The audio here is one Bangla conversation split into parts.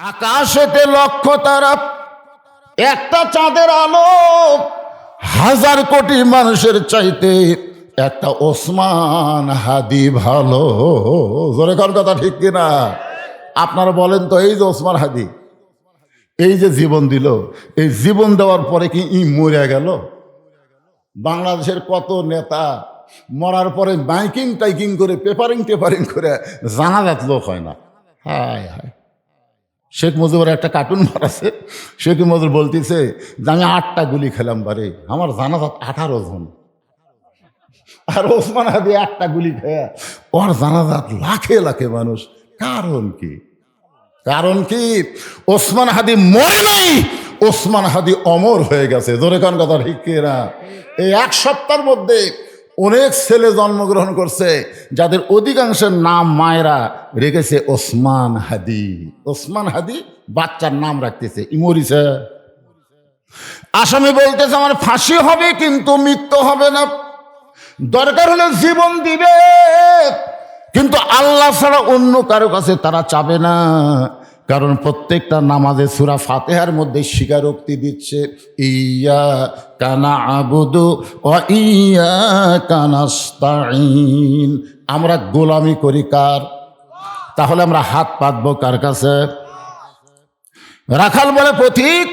আকাশেতে লক্ষ তারা, একটা চাঁদের আলো হাজার কোটি মানুষের চাইতে একটা ওসমান হাদি ভালো। জোরে কার কথা ঠিক কিনা? আপনারা বলেন তো, এই যে ওসমান হাদি এই যে জীবন দিল, এই জীবন দেওয়ার পরে কি মরে গেল? বাংলাদেশের কত নেতা মরার পরে মাইকিং টাইকিং করে পেপারিং করে জানাজাত লোক হয় না। হায় হায়, শেখ মুজিবের একটা কার্টুন মারাছে, শেখ মুজিব বলতেছে যে আমি 8টা গুলি খেলাম বারে, আমার জানাজাত 18 জন। আর ওসমান হাদি 1টা গুলি খেয়া ওর জানাজাত লাখে লাখে মানুষ। কারণ কি? কারণ কি? ওসমান হাদি মরে নাই, ওসমান হাদি অমর হয়ে গেছে। জোরে কান কথা ঠিক কিনা? এই 1 সপ্তাহের মধ্যে অনেক ছেলে জন্মগ্রহণ করছে যাদের অধিকাংশের নাম মায়েরা রেখেছে ওসমান হাদি। ওসমান হাদি বাচ্চার নাম রাখতেছে, ইমরিছে। আসামি বলতেছে আমার ফাঁসি হবে কিন্তু মৃত্যু হবে না, দরকার হলে জীবন দিবে, কিন্তু আল্লাহ ছাড়া অন্য কারো কাছে তারা চাবে না। কারণ প্রত্যেকটা নামাজে সূরা ফাতিহার মধ্যে স্বীকারোক্তি দিচ্ছে, ইয়া কানা আবুদু ওয়া ইয়া কানাস্তাইন। আমরা গোলামি করি কার? তাহলে আমরা হাত পাতবো কার কাছে? রাখাল বলে, পথিক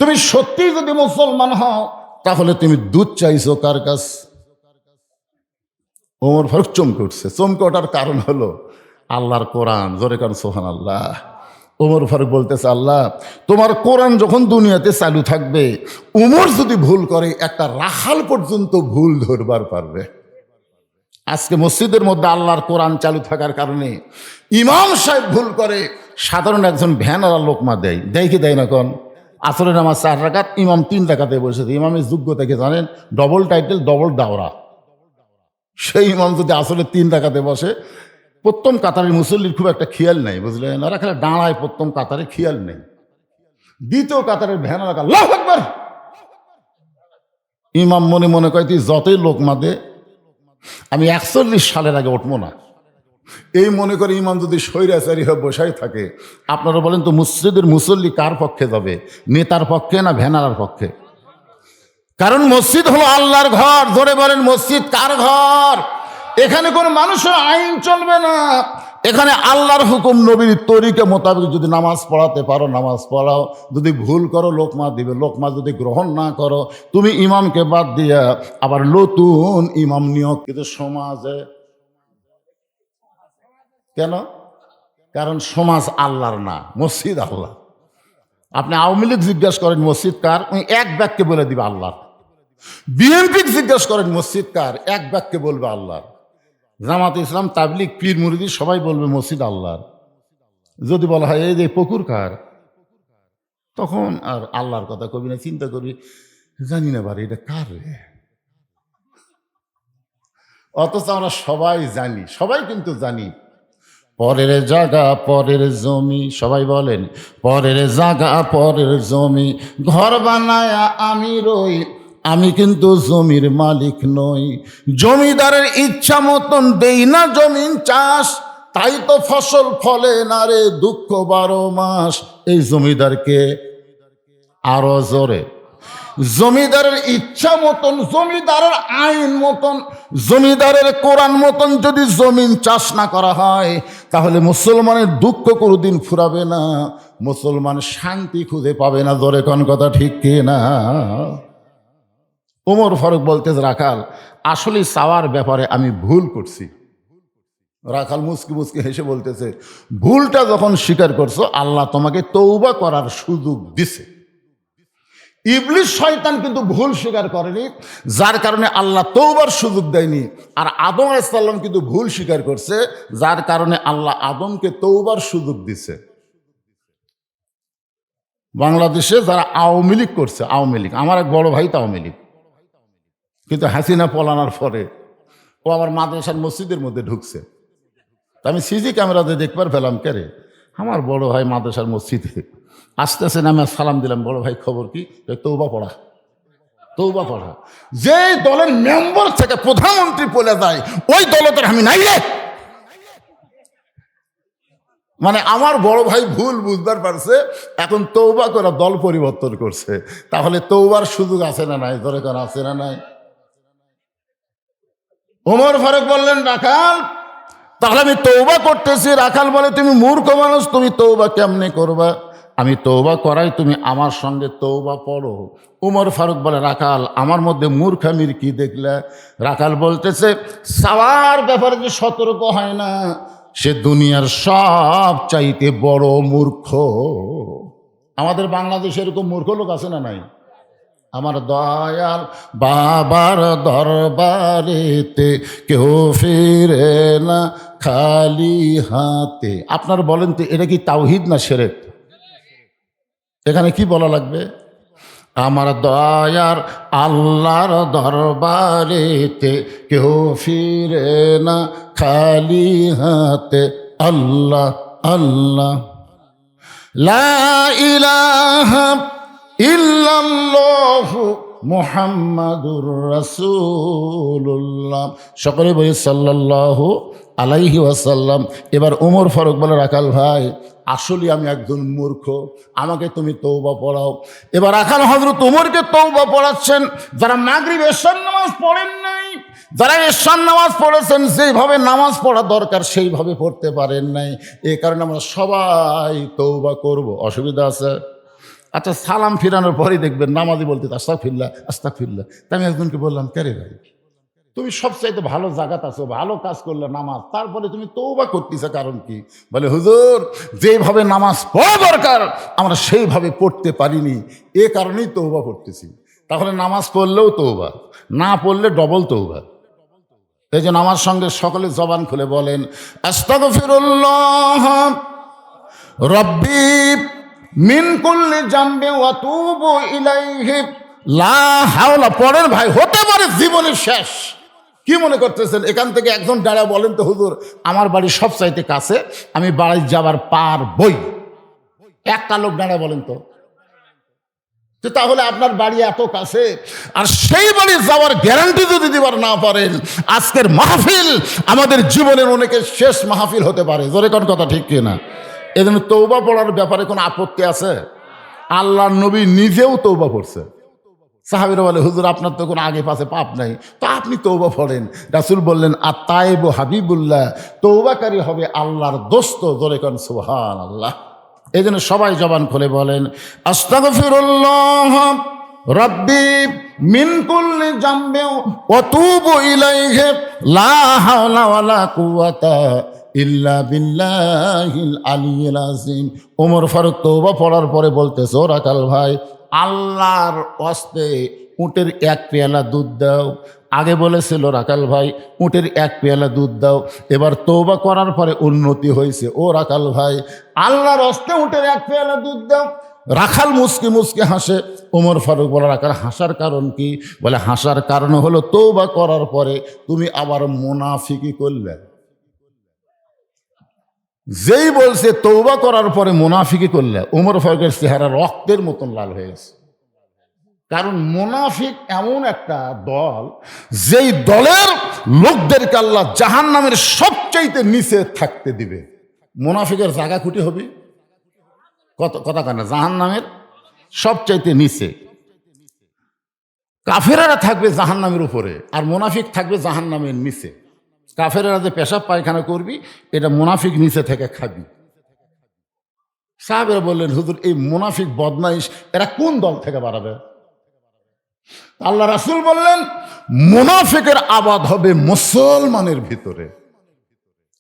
তুমি সত্যি যদি মুসলমান হও তাহলে তুমি দুধ চাইছো কার কাছে? ওমর ফারুক চমকে উঠছে। চমকে ওঠার কারণ হলো আল্লাহর কোরআন। জোরে কান সুবহানাল্লাহ। ওমর ফারুক বলতেছে, আল্লাহ তোমার কোরআন যখন দুনিয়াতে চালু থাকবে, উমর যদি ভুল করে একটা রাখাল পর্যন্ত ভুল ধরবার পারবে। আজকে মসজিদের মধ্যে আল্লাহর কোরআন চালু থাকার কারণে ইমাম সাহেব ভুল করে, সাধারণ একজন ভ্যানারা লোকমা দেয়, দেয় কি দেয় না? কোন আসরের নামাজ 4 রাকাত, ইমাম 3 রাকাতে বসেছে। ইমামের যোগ্যতাকে জানেন? ডবল টাইটেল, ডবল দাওরা। সেই ইমাম যদি আসলে 3 রাকাতে বসে, প্রথম কাতারের মুসল্লির খুব একটা খেয়াল নেই, বুঝলেন? ওরা খেলে দাঁড়ায়, প্রথম কাতারে খেয়াল নেই। দ্বিতীয় কাতারের ভ্যান রাখা, আল্লাহু আকবার। ইমাম মনে মনে কয় তুই যতই লোক মাদে, আমি 41 সালের আগে উঠবো না। এই মনে করে ইমাম যদি স্বৈরাচারী হয়ে বসাই থাকে, আপনারা বলেন তো মসজিদের মুসল্লি কার পক্ষে যাবে? নেতার পক্ষে না ভ্যানারার পক্ষে? কারণ মসজিদ হলো আল্লাহর ঘর। ধরে বলেন মসজিদ কার ঘর? এখানে কোনো মানুষের আইন চলবে না, এখানে আল্লাহর হুকুম, নবীর তরিকা মোতাবেক যদি নামাজ পড়াতে পারো নামাজ পড়াও, যদি ভুল করো লোকমা দিবে, লোকমা যদি গ্রহণ না করো তুমি ইমামকে বাদ দিয়া আবার নতুন ইমাম নিয়োগ। কিন্তু সমাজে কেন? কারণ সমাজ আল্লাহর না, মসজিদ আল্লাহ। আপনি আওয়ামী লীগ জিজ্ঞাসা করেন মসজিদ কার, উনি এক বাক্যে বলে দিবে আল্লাহ। বিএনপি জিজ্ঞাসা করেন মসজিদ কার, এক বাক্যে বলবে আল্লাহ। জামাত ইসলাম, তাবলিগ, পীর মুরিদি সবাই বলবে মসজিদ আল্লাহর। যদি বলা হয় এই যে পুকুর কার, তখন আর আল্লাহর কথা কবি না, চিন্তা করবি জানি না বারে এটা কার রে। অথচ আমরা সবাই জানি, সবাই কিন্তু জানি পরের জায়গা পরের জমি। সবাই বলেন পরের জায়গা পরের জমি, ঘর বানায় আমি রই, আমি কিন্তু জমির মালিক নই। জমিদারের ইচ্ছা মতন দেই না জমিন চাষ, তাই তো ফসল ফলে না রে, দুঃখ 12 মাস। এই জমিদারকে আরো জোরে, জমিদারের ইচ্ছা মতন, জমিদারের আইন মতন, জমিদারের কোরআন মতন যদি জমিন চাষ না করা হয়, তাহলে মুসলমানের দুঃখ কোনোদিন ফুরাবে না, মুসলমান শান্তি খুঁজে পাবে না। জোরে কোন কথা ঠিক কিনা? ওমর ফারুক বলতেছে, রাখাল আসলে চাওয়ার ব্যাপারে আমি ভুল করছি। রাখাল মুচকি মুচকি হেসে বলতেছে, ভুলটা যখন স্বীকার করছো আল্লাহ তোমাকে তওবা করার সুযোগ দিছে। ইবলিস শয়তান কিন্তু ভুল স্বীকার করেনি, যার কারণে আল্লাহ তওবার সুযোগ দেয়নি। আর আদম আলাইহিস সালাম কিন্তু ভুল স্বীকার করছে, যার কারণে আল্লাহ আদমকে তওবার সুযোগ দিছে। বাংলাদেশে যারা আওয়ামী লীগ করছে, আওয়ামী লীগ, আমার এক বড় ভাই তো আওয়ামী লীগ, কিন্তু হাসিনা পলানোর পরে ও আবার মাদ্রাসার মসজিদের মধ্যে ঢুকছে। আমি সিসি ক্যামেরাতে দেখবার পেলাম, কে রে আমার বড় ভাই মাদ্রাসার মসজিদে আস্তে আস্তে নামে সালাম দিলাম, বড় ভাই খবর কি? তওবা পড়া, তওবা পড়া। যে দলের মেম্বার থেকে প্রধানমন্ত্রী বলে যায় ওই দলতের আমি নাই রে। মানে আমার বড় ভাই ভুল বুঝবার পারছে, এখন তৌবা করে দল পরিবর্তন করছে। তাহলে তৌবার সুযোগ আছে না নাই? ধরে কেন আছে না নাই? ওমর ফারুক বললেন, রাখাল তাহলে আমি তৌবা করতেছি। রাখাল বলে, তুমি মূর্খ মানুষ, তুমি তৌবা কেমনে করবা? আমি তৌবা করাই, তুমি আমার সঙ্গে তৌবা পড়ো। উমর ফারুক বলে, রাখাল আমার মধ্যে মূর্খামির কি দেখলে? রাখাল বলতেছে, সাওয়ার ব্যাপারে যে সতর্ক হয় না, সে দুনিয়ার সব চাইতে বড় মূর্খ। আমাদের বাংলাদেশে এরকম মূর্খ লোক আছে না নাই? আমার দয়াল বাবার দরবারেতে কেউ ফিরে না খালি হাতে। আপনার বলেন তো, এটা কি তাওহীদ না শিরক? এখানে কি বলা লাগবে? আমার দয়ার আল্লাহর দরবারেতে কেউ ফিরে না খালি হাতে। আল্লাহ আল্লাহ লা ইলাহা ইল্লাল্লাহু মুহাম্মাদুর রাসূলুল্লাহ। সকলে বলি সাল্লাল্লাহু আলাইহি ওয়াসাল্লাম। এবার ওমর ফারুক বলে, রাখাল ভাই আসলে আমি একজন মূর্খ, আমাকে তুমি তওবা পড়াও। এবার রাখাল হযরত ওমরকে তওবা পড়াচ্ছেন। যারা মাগরিব এশার নামাজ পড়েন নাই, যারা এশার নামাজ পড়েছেন, যেভাবে নামাজ পড়া দরকার সেইভাবে পড়তে পারেন নাই, এই কারণে আমরা সবাই তওবা করব। অসুবিধা আছে? আচ্ছা, সালাম ফিরানোর পরেই দেখবেন নামাজি বলতে আস্তাগফিরুল্লাহ আস্তাগফিরুল্লাহ। তা আমি একজনকে বললাম, কে রে ভাই, তুমি সবচাইতে ভালো জায়গাত আছো, ভালো কাজ করলে নামাজ, তারপরে তুমি তওবা করতেছো, কারণ কি? বলে, হুজুর যেভাবে নামাজ পড়া দরকার আমরা সেইভাবে পড়তে পারিনি, এ কারণেই তওবা করতেছি। তাহলে নামাজ পড়লেও তওবা, না পড়লে ডবল তওবা। এই জন্য আমার সঙ্গে সকলে জবান খুলে বলেন, আস্তাগফিরুল্লাহ রব্বি মিন কুল্লি জামবি ওয়া তুবু ইলাইহি লা হাওলা। পড়েন ভাই, হতে পারে জীবনের শেষ। কি মনে করতেছেন? এখান থেকে একজন দাঁড়া বলেন তো, হুজুর আমার বাড়ি সবচাইতে কাছে, আমি বাড়ি যাবার পারবই। একটা লোক দাঁড়া বলেন তো। তাহলে আপনার বাড়ি এত কাছে, আর সেই বাড়ি যাওয়ার গ্যারান্টি যদি দিবার না পারেন, আজকের মাহফিল আমাদের জীবনের অনেকের শেষ মাহফিল হতে পারে। জোরে কোন কথা, ঠিক কিনা? এজন্য তওবা পড়ার ব্যাপারে কোনো আপত্তি আছে? আল্লাহর নবী নিজেও তওবা পড়ছে। সাহাবীরা বলে, হুজুর আপনার তো কোনো আগে পাশে পাপ নাই, তো আপনি তওবা পড়েন। রাসূল বললেন, আত-তায়েবু হাবিবুল্লাহ, তওবাকারী হবে আল্লাহর দোস্ত। জোরে কোন সুবহানাল্লাহ। এই জন্য সবাই জবান খুলে বলেন, আস্তাগফিরুল্লাহ রব্বি মিন কুল্লি জামবি ওয়া তুবু ইলাইহি লা হাওলা ওয়ালা কুওয়াতা ইল্লা বিল্লাহিল আলিয়্যিল আযীম। ওমর ফারুক তওবা পড়ার পরে বলতেছে, ও রাখাল ভাই, আল্লাহর ওয়াস্তে উটের এক পেয়ালা দুধ দাও। আগে বলেছিল রাখাল ভাই উটের এক পেয়ালা দুধ দাও, এবার তওবা করার পরে উন্নতি হয়েছে। ও রাখাল ভাই, আল্লাহর ওয়াস্তে উটের এক পেয়ালা দুধ দাও। রাখাল মুসকি মুসকি হাসে। ওমর ফারুক বলে, রাখাল হাসার কারণ কি? বলে, হাসার কারণ হলো তওবা করার পরে তুমি আবার মুনাফিকি করলে। যেই বলছে তওবা করার পরে মুনাফিকি করলে, ওমর ফারুকের চেহারা রক্তের মতন লাল হয়ে গেছে। কারণ মুনাফিক এমন একটা দল, যেই দলের লোকদেরকে আল্লাহ জাহান্নামের সবচাইতে নিচে থাকতে দিবে। মুনাফিকের জায়গা খুঁটি হবে কথা কেন? জাহান্নামের সবচাইতে নিচে। কাফেরেরা থাকবে জাহান্নামের উপরে, আর মুনাফিক থাকবে জাহান্নামের নিচে। কাফেরেরা যে পেশাব পায়খানা করবি, এটা মুনাফিক নিচে থেকে খাবি। সাহাবেরা বললেন, হুজুর এই মুনাফিক বদমাইশ এরা কোন দল থেকে বাড়াবে? আল্লাহ রাসূল বললেন, মুনাফিকের আবাদ হবে মুসলমানের ভিতরে।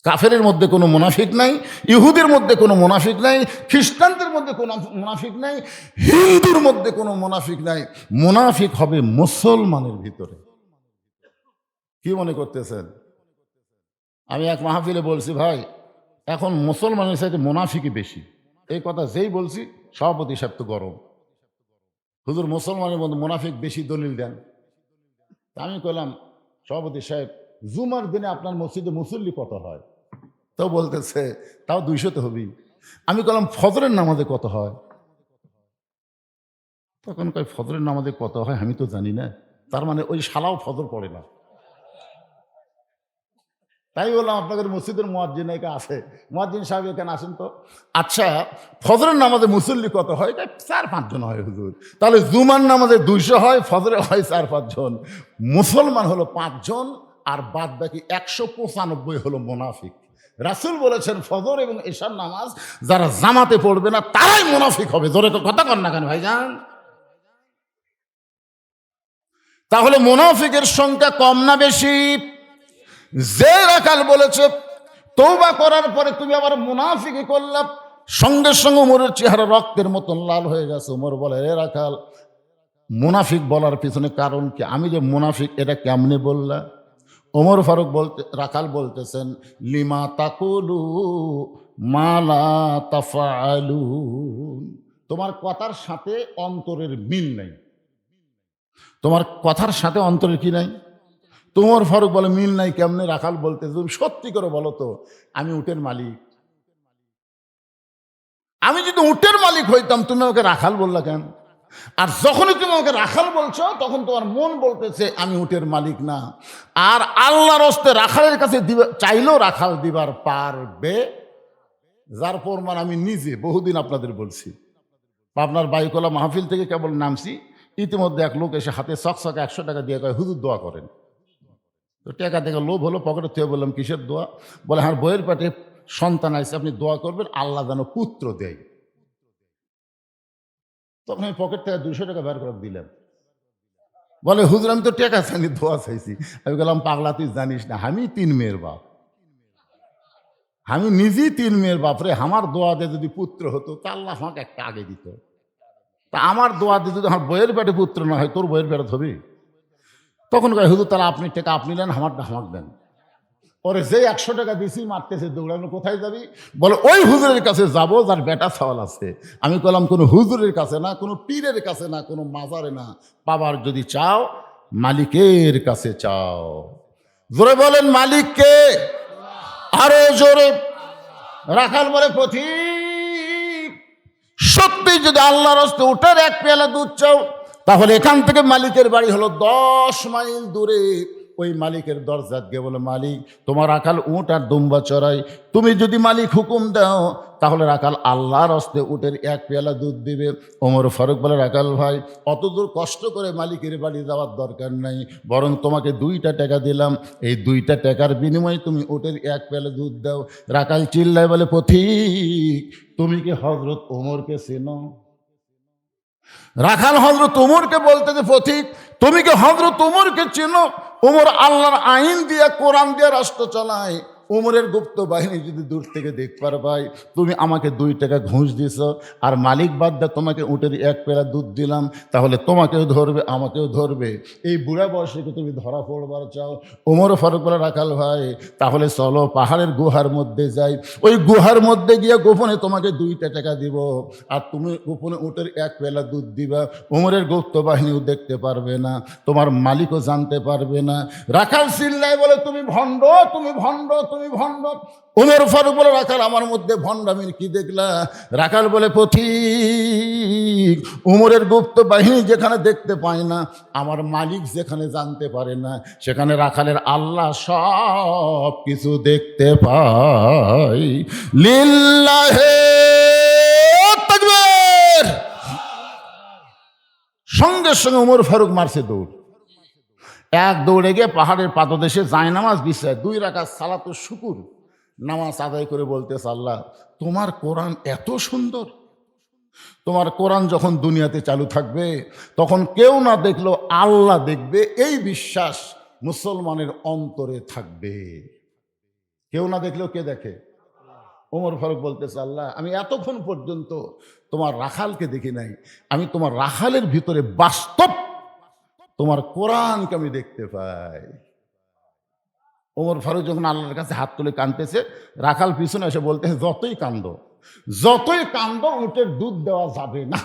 কাফেরের মধ্যে কোনো মুনাফিক নাই, ইহুদের মধ্যে কোনো মুনাফিক নাই, খ্রিস্টানদের মধ্যে কোনো মুনাফিক নাই, হিন্দুর মধ্যে কোনো মুনাফিক নাই। মুনাফিক হবে মুসলমানের ভিতরে। কি মনে করতেছেন? আমি এক মাহফিলে বলছি, ভাই এখন মুসলমানের সাথে মুনাফিকই বেশি। এই কথা যেই বলছি, সভাপতি সাহেব তো গরম, হুজুর মুসলমানের মধ্যে মুনাফিক বেশি, দলিল দেন। আমি কইলাম, সভাপতি সাহেব জুমার দিনে আপনার মসজিদে মুসল্লি কত হয়? তো বলতেছে, তাও 200 তো হবেই। আমি কইলাম, ফজরের নামাজে কত হয়? তখন কয়, ফজরের নামাজে কত হয় আমি তো জানি না। তার মানে ওই শালাও ফজর পড়ে না। তাই বললাম আপনাদের মসজিদের মুয়াজ্জিন একা আছে, মুয়াজ্জিন সাহেব এখানে আসেন তো। আচ্ছা, ফজরের নামাজে মুসল্লি কত হয়? 4-5 জন হয় হুজুর। তাহলে জুমার নামাজে 200 হয়, ফজরে হয় 4-5 জন। মুসলমান হলো 5 জন, আর বাদ বাকি 195 হলো মুনাফিক। রাসূল বলেছেন ফজর এবং এশার নামাজ যারা জামাতে পড়বে না তারাই মুনাফিক হবে। জোরে কথা কন না কেন ভাইজান? তাহলে মুনাফিকের সংখ্যা কম না বেশি? যে রাখাল বলেছে তওবা করার পরে তুমি আবার মুনাফিকি করলাম, সঙ্গে সঙ্গে উমরের চেহারা রক্তের মতন লাল হয়ে গেছে। উমর বলে, এ রাখাল, মুনাফিক বলার পিছনে কারণ কি? আমি যে মুনাফিক এটা কেমনে বললা? ওমর ফারুক রাখাল বলতেছেন, লিমা তাকুলু মালা তাফআলুন। তোমার কথার সাথে অন্তরের মিল নাই। তোমার কথার সাথে অন্তরের কি নাই? তোমার ফারুক বলে, মিল নাই কেমনে? রাখাল বলতে, তুমি সত্যি করে বলো তো, আমি উটের মালিক। আমি যদি উটের মালিক হইতাম তুমি আমাকে রাখাল বললা কেন? আর যখনই তুমি আমাকে রাখাল বলছো তখন তোমার মন বলতেছে আমি উটের মালিক না। আর আল্লাহর হস্তে রাখালের কাছে চাইলেও রাখাল দিবার পারবে, যার প্রমাণ আমি নিজে বহুদিন আপনাদের বলছি। আপনার বাইকলা মাহফিল থেকে কেবল নামছি, ইতিমধ্যে এক লোক এসে হাতে চকচকে 100 টাকা দিয়ে কয়, হুজুর দোয়া করেন। তো টাকা থেকে লোভ হলো, পকেটে থেকে বললাম, কিসের দোয়া? বলে, হ্যাঁ, বইয়ের পেটে সন্তান আছে, আপনি দোয়া করবেন আল্লাহ যেন পুত্র দেয়। তখন আমি পকেট থেকে 200 টাকা বের করে দিলাম। বলে, হুজুর আমি তো টাকা চাইনি, দোয়া চাইছি। আমি বললাম, পাগলা তুই জানিস না আমি 3 মেয়ের বাপ, আমি নিজেই 3 মেয়ের বাপ রে। আমার দোয়া দিয়ে যদি পুত্র হতো তা আল্লাহ আমাকে একটা আগে দিত। তা আমার দোয়া দিয়ে যদি আমার বইয়ের পেটে পুত্র না হয়, তোর বইয়ের পেটে হবে? তখন কয়, হুজুর তাহলে আপনি টাকা আপনি নেন, আমারটা আমাকে দেন। পরে যে 100 টাকা দিছি মারতেছে, দৌড়ানো, কোথায় যাবি? বলে, ওই হুজুরের কাছে যাব যার বেটা সওয়াল আছে। আমি বললাম, কোনো হুজুরের কাছে না, কোনো পীরের কাছে না, কোনো মাজারে না, পাবার যদি চাও মালিকের কাছে চাও। জোরে বলেন, মালিককে? আরো জোরে। রাখাল বলে, পথিক, সত্যি যদি আল্লাহর হস্তে উটের 1 পেয়ালা দুধ চাও, তাহলে এখান থেকে মালিকের বাড়ি হলো 10 মাইল দূরে। ওই মালিকের দরজাত গিয়ে বলে, মালিক, তোমার রাখাল উট আর দুম্বা চড়াই, তুমি যদি মালিক হুকুম দাও তাহলে রাখাল আল্লাহর হস্তে উটের 1 পেয়ালা দুধ দিবে। ওমর ফারুক বলে, রাখাল ভাই, অত দূর কষ্ট করে মালিকের বাড়ি যাওয়ার দরকার নাই, বরং তোমাকে 2টা টাকা দিলাম, এই 2টা টাকার বিনিময়ে তুমি উটের 1 পেয়ালা দুধ দাও। রাখাল চিল্লায় বলে, পথিক, তুমি কি হযরত ওমরকে চেনো? রাখাল হযরত ওমরকে বলতে যে, পথিক, তুমি কি হযরত ওমরকে চেনো? ওমর আল্লাহর আইন দিয়া, কোরআন দিয়া রাষ্ট্র চালায়। ওমরের গুপ্ত বাহিনী যদি দূর থেকে দেখবার পাই, তুমি আমাকে 2 টাকা ঘুষ দিছ, আর মালিক বাদ দিয়ে তোমাকে উটের 1 পেয়ালা দুধ দিলাম, তাহলে তোমাকেও ধরবে আমাকেও ধরবে। এই বুড়া বয়সে কি তুমি ধরা পড়বার চাও? ওমর ফারুক বলে, রাখাল ভাই, তাহলে চলো পাহাড়ের গুহার মধ্যে যাই, ওই গুহার মধ্যে গিয়ে গোপনে তোমাকে 2টা টাকা দিব, আর তুমি গোপনে উটের 1 পেয়ালা দুধ দিবা। ওমরের গুপ্ত বাহিনীও দেখতে পারবে না, তোমার মালিকও জানতে পারবে না। রাখাল চিল্লায় বলে, তুমি ভণ্ড, তুমি ভণ্ড, তুমি ভণ্ড। ওমর ফারুক বলে, রাখাল, আমার মধ্যে ভণ্ডামির কি দেখলা? রাখাল বলে, পথিক, ওমরের গুপ্ত বাহিনী যেখানে দেখতে পায় না, আমার মালিক যেখানে জানতে পারে না, সেখানে রাখালের আল্লাহ সব কিছু দেখতে পায়। লিল্লাহে তাকবীর। সঙ্গে সঙ্গে ওমর ফারুক মারছে দৌড়। দৌড়ে গিয়ে পাহাড়ের পাদদেশে জায়নামাজ বিছায় 2 রাকাত সালাতুল শুকুর নামাজ আদায় করে বলতেছে, আল্লাহ, তোমার কোরআন এত সুন্দর, তোমার কোরআন যখন দুনিয়াতে চালু থাকবে তখন কেউ না দেখলেও আল্লাহ দেখবে, এই বিশ্বাস মুসলমানের অন্তরে থাকবে। কেউ না দেখলেও কে দেখে? ওমর ফারুক বলতেছে, আল্লাহ, আমি এতক্ষণ পর্যন্ত তোমার রাখালকে দেখি নাই, আমি তোমার রাখালের ভিতরে বাস্তব তোমার কোরআনকে আমি দেখতে পাই। ওমর ফারুক যখন আল্লাহর কাছে হাত তুলে কাঁদতেছে, রাখাল পিছনে এসে বলতেছে, যতই কান্দ উটের দুধ দেওয়া যাবে না।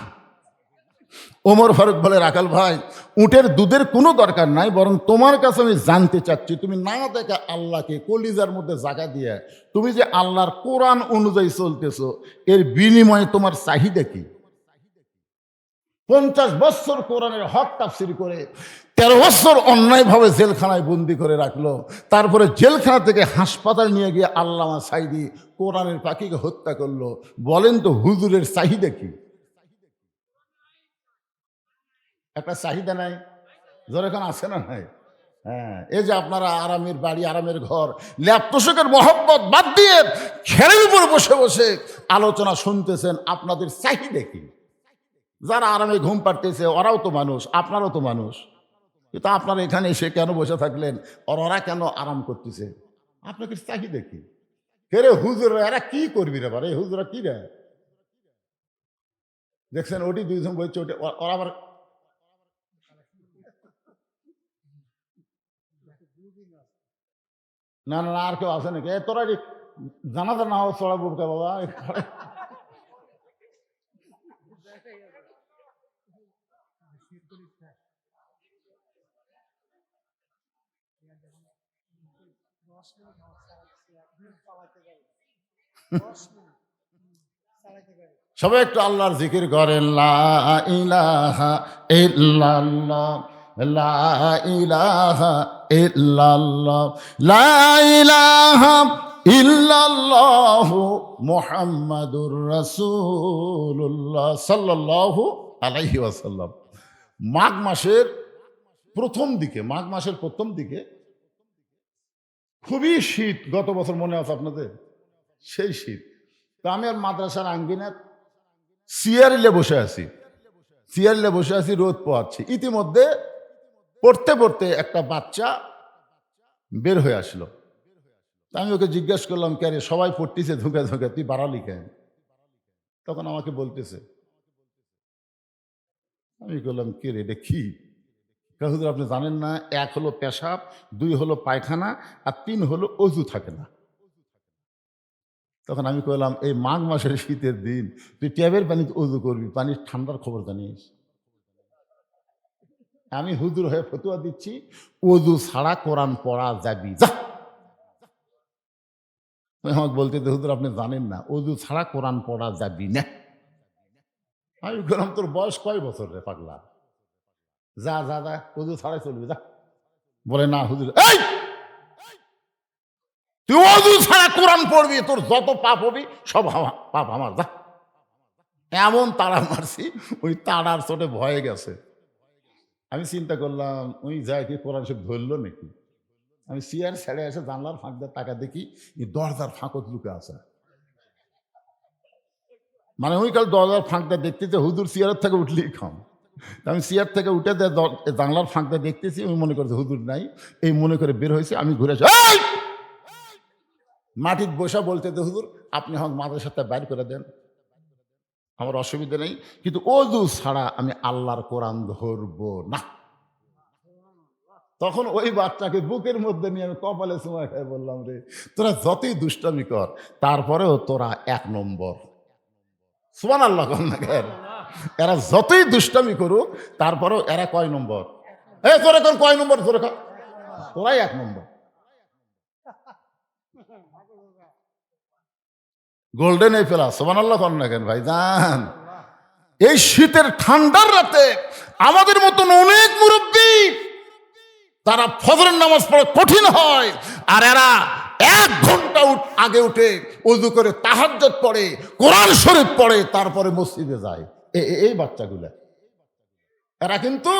ওমর ফারুক বলে, রাখাল ভাই, উটের দুধের কোনো দরকার নাই, বরং তোমার কাছে আমি জানতে চাচ্ছি, তুমি না দেখা আল্লাহকে কলিজার মধ্যে জায়গা দিয়ে তুমি যে আল্লাহর কোরআন অনুযায়ী চলতেছো, এর বিনিময়ে তোমার চাহিদা কি? 50 বছর কোরআনের হক তাফসীর করে 13 বছর অন্যায়ভাবে জেলখানায় বন্দি করে রাখলো। তারপরে জেলখানা থেকে হাসপাতাল নিয়ে গিয়ে আল্লামা সাঈদী কোরআনের পাখিকে হত্যা করলো। বলেন তো হুজুরের চাহিদা কি? একটা চাহিদা নাই? যেরকম আছে না নাই? হ্যাঁ, এই যে আপনারা আরামের বাড়ি, আরামের ঘর, ল্যাপটপের মহব্বত বাদ দিয়ে খেরের উপর বসে বসে আলোচনা শুনতেছেন, আপনাদের চাহিদা কি? যারা আরামে ঘুম পাড়তেছে ওরাও তো মানুষ, আপনারাও তো মানুষ, কিন্তু আপনারা এখানে এসে কেন বসে থাকলেন? ওরা কেন আরাম করতেছে? আপনাদের চাহিদা কি? রে হুজুর এরা কি করবি রে? বারে হুজুরা কি রে? দেখছেন ওটি দুইজন বলছে, ওটা ওরা আবার না না না, আর কেউ আছে নাকি? তোরা জানাজা না হোক চড়া বুবকা বাবা। সবাই একটু আল্লাহর জিকির করেন, লা ইলাহা ইল্লাল্লাহ, লা ইলাহা ইল্লাল্লাহ, লা ইলাহা ইল্লাল্লাহু মুহাম্মাদুর রাসূলুল্লাহ সাল্লাল্লাহু আলাইহি ওয়াসাল্লাম। মাঘ মাসের প্রথম দিকে খুবই শীত। গত বছর মনে আছে আপনাদের? সেই শীত। তো আমি আর মাদ্রাসার আঙ্গিনায় চেয়ারে বসে আছি, রোদ পোহাচ্ছি। ইতিমধ্যে পড়তে পড়তে একটা বাচ্চা বের হয়ে আসলো। তা আমি ওকে জিজ্ঞেস করলাম, কে রে, সবাই পড়তেছে ধুকে ধুকে, তুই বাড়ালি কেন? তখন আমাকে বলতেছে, আমি বললাম কে রে, এটা কি? হুজুর আপনি জানেন না, 1 হলো পেশাব, 2 হলো পায়খানা, আর 3 হলো অজু থাকে না। তখন আমি কইলাম, এই মাঘ মাসের শীতের দিন তুই ট্যাবের পানিতে অজু করবি, পানির ঠান্ডার খবর জানিস? আমি হুজুর হয়ে ফতুয়া দিচ্ছি, অজু ছাড়া কোরআন পড়া যাবি যা। আমাকে বলতে, হুজুর আপনি জানেন না, অজু ছাড়া কোরআন পড়া যাবি না। আমি বললাম, তোর বয়স কয় বছর রে পাগলা? যা যা যা, অজু ছাড়াই চলবি যা। বলে না হুজুর, এই তুই অজু ছাড়া কোরআন পড়বি, তোর যত পাপ হবি সব পাপ আমার, যা। এমন তাড়া মারছি, ওই তাড়ার চোটে ভয়ে গেছে। আমি চিন্তা করলাম, ওই যায় কি কোরআন সব ধরলো নাকি? আমি চেয়ার ছেড়ে এসে জানলার ফাঁক দিয়ে টাকা দেখি, এই দরজার ফাঁকত লুকে আছে। মানে ওই কাল দরজার ফাঁক দিয়ে দেখতেছে, হুজুর চেয়ারের থেকে উঠলেই খাম। আমি চেয়ার থেকে উঠে জানলার ফাঁক দিয়ে দেখতেছি, আমি মনে করছি হুজুর নাই, এই মনে করে বের হয়েছে। আমি ঘুরে এসে মাটির বসা বলতে, হুজুর আপনি হক মাদ্রাসাটা বাইর করে দেন, আমার অসুবিধা নেই, কিন্তু অজু ছাড়া আমি আল্লাহর কোরআন ধরবো না। তখন ওই বাচ্চাকে বুকের মধ্যে নিয়ে আমি কপালে সময় খাই বললাম, রে তোরা যতই দুষ্টামি কর তারপরেও তোরা 1 নম্বর। সুবহানাল্লাহ না কেন? এরা যতই দুষ্টামি করুক তারপরেও এরা কয় নম্বর? তোরা কোন কয় নম্বর? তোরাই 1 নম্বর। গোল্ডেন এই প্লাস। সুবহানাল্লাহ না কেন ভাই জান? এই শীতের ঠান্ডার রাতে আমাদের মতন অনেক মুরব্বী, তারা ফজরের নামাজ পড়ে কঠিন হয়, আর এরা 1 ঘন্টা আগে উঠে ওযু করে তাহাজ্জুদ পড়ে, কোরআন শরীফ পড়ে, তারপরে মসজিদে যায়। এই বাচ্চাগুলা এরা কিন্তু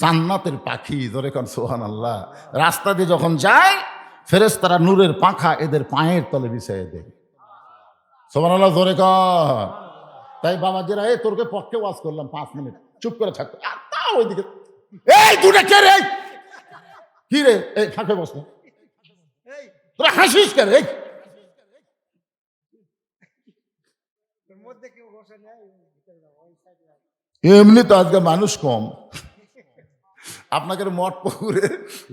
জান্নাতের পাখি। জোরে কোন সুবহানাল্লাহ। রাস্তা দিয়ে যখন যায় ফেরেশতারা নূরের পাখা এদের পায়ের তলে বিছিয়ে দেয়। সুবহানাল্লাহ জোরে কর। তাই বাবাজিরা, তোরকে পক্ষে ওয়াজ করলাম 5 মিনিট, চুপ করে থাকতো। ওইদিকে এই দুটা কে রে? কি রে? এই ফাঁকে বস না, তোরা হাসিস কে রে? এমনি তো আজকে মানুষ কম। আপনাকে মঠ পুকুরে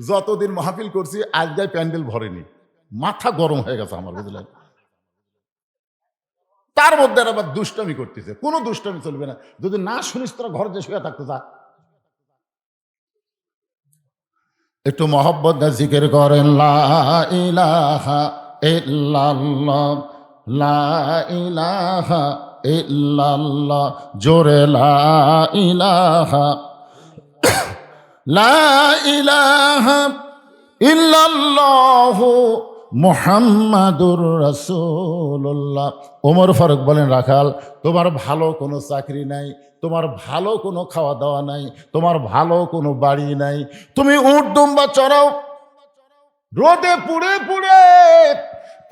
যতদিন মাহফিল করছি আজকে প্যান্ডেল ভরেনি, মাথা গরম হয়ে গেছে আমার, বুঝলেন? তার মধ্যে আবার দুষ্টামি করতেছে। কোনো দুষ্টামি চলবে না, যদি না শুনিস তোরা ঘরে যে শুয়ে থাকতে যা। একটু মহব্বত জিকির করেন, লা ইলাহা ইল্লাল্লাহ, লা ইলাহা ইল্লাল্লাহ, জোরে লা ইলাহা, লা ইলাহা ইল্লাল্লাহু মুহাম্মাদুর রাসূলুল্লাহ। ওমর ফারুক বলেন, রাখাল, তোমার ভালো কোনো চাকরি নাই, তোমার ভালো কোনো খাওয়া দাওয়া নাই, তোমার ভালো কোনো বাড়ি নাই, তুমি উট দুম্বা চড়াও রোদে পুড়ে পুড়ে,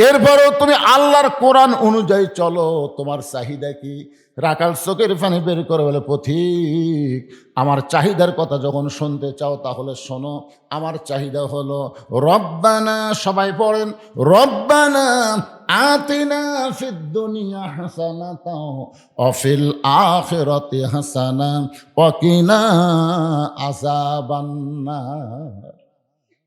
এরপরেও তুমি আল্লাহর কোরআন অনুযায়ী চলো, তোমার চাহিদা কি? রাখাল চোখের পানি বের করে বলে, পথিক, আমার চাহিদার কথা যখন শুনতে চাও তাহলে শোনো। আমার চাহিদা হলো রব্বানা, সবাই পড়েন, রব্বানা আতিনা ফিদ দুনিয়া হাসানাতাও ওয়া ফিল আখিরাতি হাসানা ওয়া কিনা আযাবান্নার।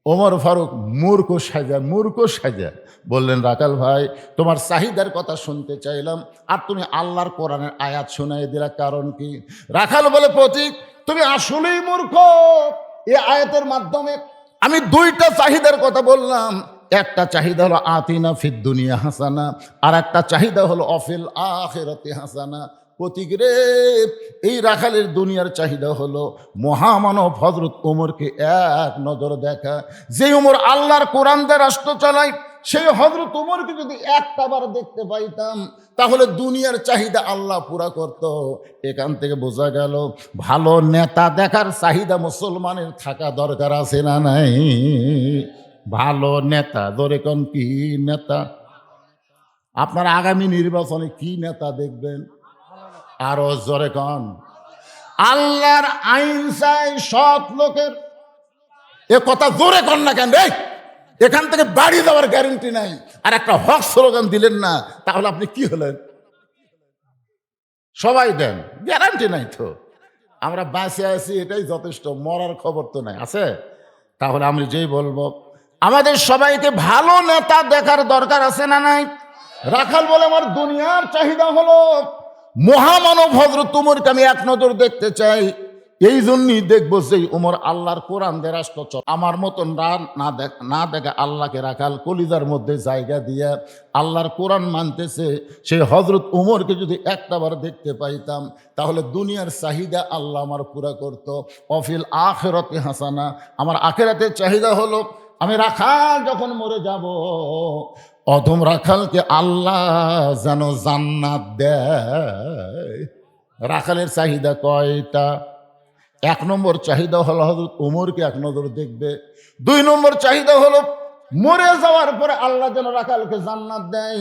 ওমর ফারুক মূর্খ সাজা বললেন, রাখাল ভাই, তোমার চাহিদার কথা শুনতে চাইলাম আর তুমি আল্লাহর কোরআনের আয়াত শোনাই দিলা, কারণ কি? রাখাল বলে, পথিক, তুমি আসলেই মূর্খ। এই আয়াতের মাধ্যমে আমি দুইটা চাহিদার কথা বললাম। একটা চাহিদা হলো আতিনা ফিদ দুনিয়া হাসানা, আর একটা চাহিদা হলো অফিল আখিরাতি হাসানা। পথিক রে, এই রাখালের দুনিয়ার চাহিদা হলো মহামানব হযরত ওমরকে এক নজর দেখা। যে ওমর আল্লাহর কোরআন দিয়ে রাষ্ট্র চালায়, সেই হযরত ওমরকে যদি একটা বার দেখতে পাইতাম তাহলে দুনিয়ার চাহিদা আল্লাহ পুরা করত। এখান থেকে বোঝা গেল ভালো নেতা দেখার চাহিদা মুসলমানের থাকা দরকার আছে না নাই? ভালো নেতা, ধরে কোন কি নেতা? আপনার আগামী নির্বাচনে কি নেতা দেখবেন? আরো জোরে কন, আল্লাহর আইন চাই সৎ লোকের। এ কথা জোরে কন না কেন রে? এখান থেকে বাড়ি যাওয়ার গ্যারেন্টি নাই, আর একটা হক স্লোগান দিলেন না, তাহলে আপনি কি হলেন? সবাই দেন, গ্যারান্টি নাই তো। আমরা বাঁচে আছি এটাই যথেষ্ট, মরার খবর তো নাই, আছে? তাহলে আমি যেই বলবো, আমাদের সবাইকে ভালো নেতা দেখার দরকার আছে না নাই? রাখাল বলে, আমার দুনিয়ার চাহিদা হলো মহামানব হযরত ওমরকে আমি এক নজর দেখতে চাই। এই জন্যই দেখবো যে ওমর আল্লাহর কোরআন দিয়ে রাষ্ট্র চল। আমার মতন না দেখা আল্লাহকে রাখাল কলিজার মধ্যে জায়গা দিয়ে আল্লাহর কোরআন মানতেছে, সেই হযরত ওমরকে যদি একটাবার দেখতে পাইতাম তাহলে দুনিয়ার চাহিদা আল্লাহ আমার পুরা করত। অফিল আখিরাতি হাসানা, আমার আখিরাতের চাহিদা হলো আমি রাখাল যখন মরে যাব, অধম রাখালকে আল্লাহ যেন জান্নাত দেয়। রাখালের চাহিদা কয়টা? এক নম্বর চাহিদা হলো হযরত ওমরকে এক নজর দেখবে। দুই নম্বর চাহিদা হলো মরে যাওয়ার পরে আল্লাহ যেন রাখালকে জান্নাত দেয়।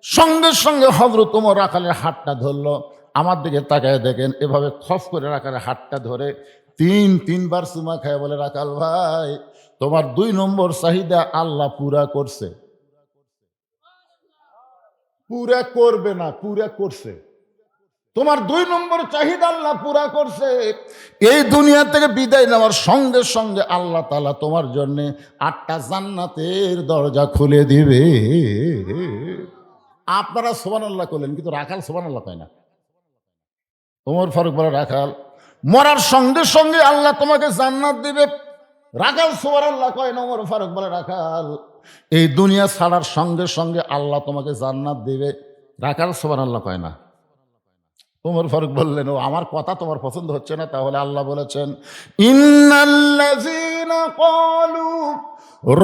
সঙ্গে সঙ্গে হযরত ওমর রাখালের হাতটা ধরলো। আমার দিকে তাকায় দেখেন, এভাবে খপ করে রাখালের হাতটা ধরে তিনবার চুমা খায় বলে, রাখাল ভাই, তোমার দুই নম্বর চাহিদা আল্লাহ পুরা করছে। পুরা করবে না, পুরা করছে। তোমার দুই নম্বর চাহিদা আল্লাহ পুরা করছে। এই দুনিয়া থেকে বিদায় নেওয়ার সঙ্গে সঙ্গে আল্লাহ তাআলা তোমার জন্য 8টা জান্নাতের দরজা খুলে দিবে। আপনারা সুবহানাল্লাহ করলেন, কিন্তু রাখাল সুবহানাল্লাহ কয় না। ওমর ফারুক বলে, রাখাল, মরার সঙ্গে সঙ্গে আল্লাহ তোমাকে জান্নাত দিবে। রাখাল সুবহানাল্লাহ কয় না। ওমর ফারুক বলে, রাখাল, এই দুনিয়া ছাড়ার সঙ্গে সঙ্গে আল্লাহ তোমাকে জান্নাত দিবে। রাখাল সুবহানাল্লাহ কয় না। ওমর ফারুক বললেন, ও আমার কথা তোমার পছন্দ হচ্ছে না? তাহলে আল্লাহ বলেছেন, ইন্নাল্লাযীনা ক্বালু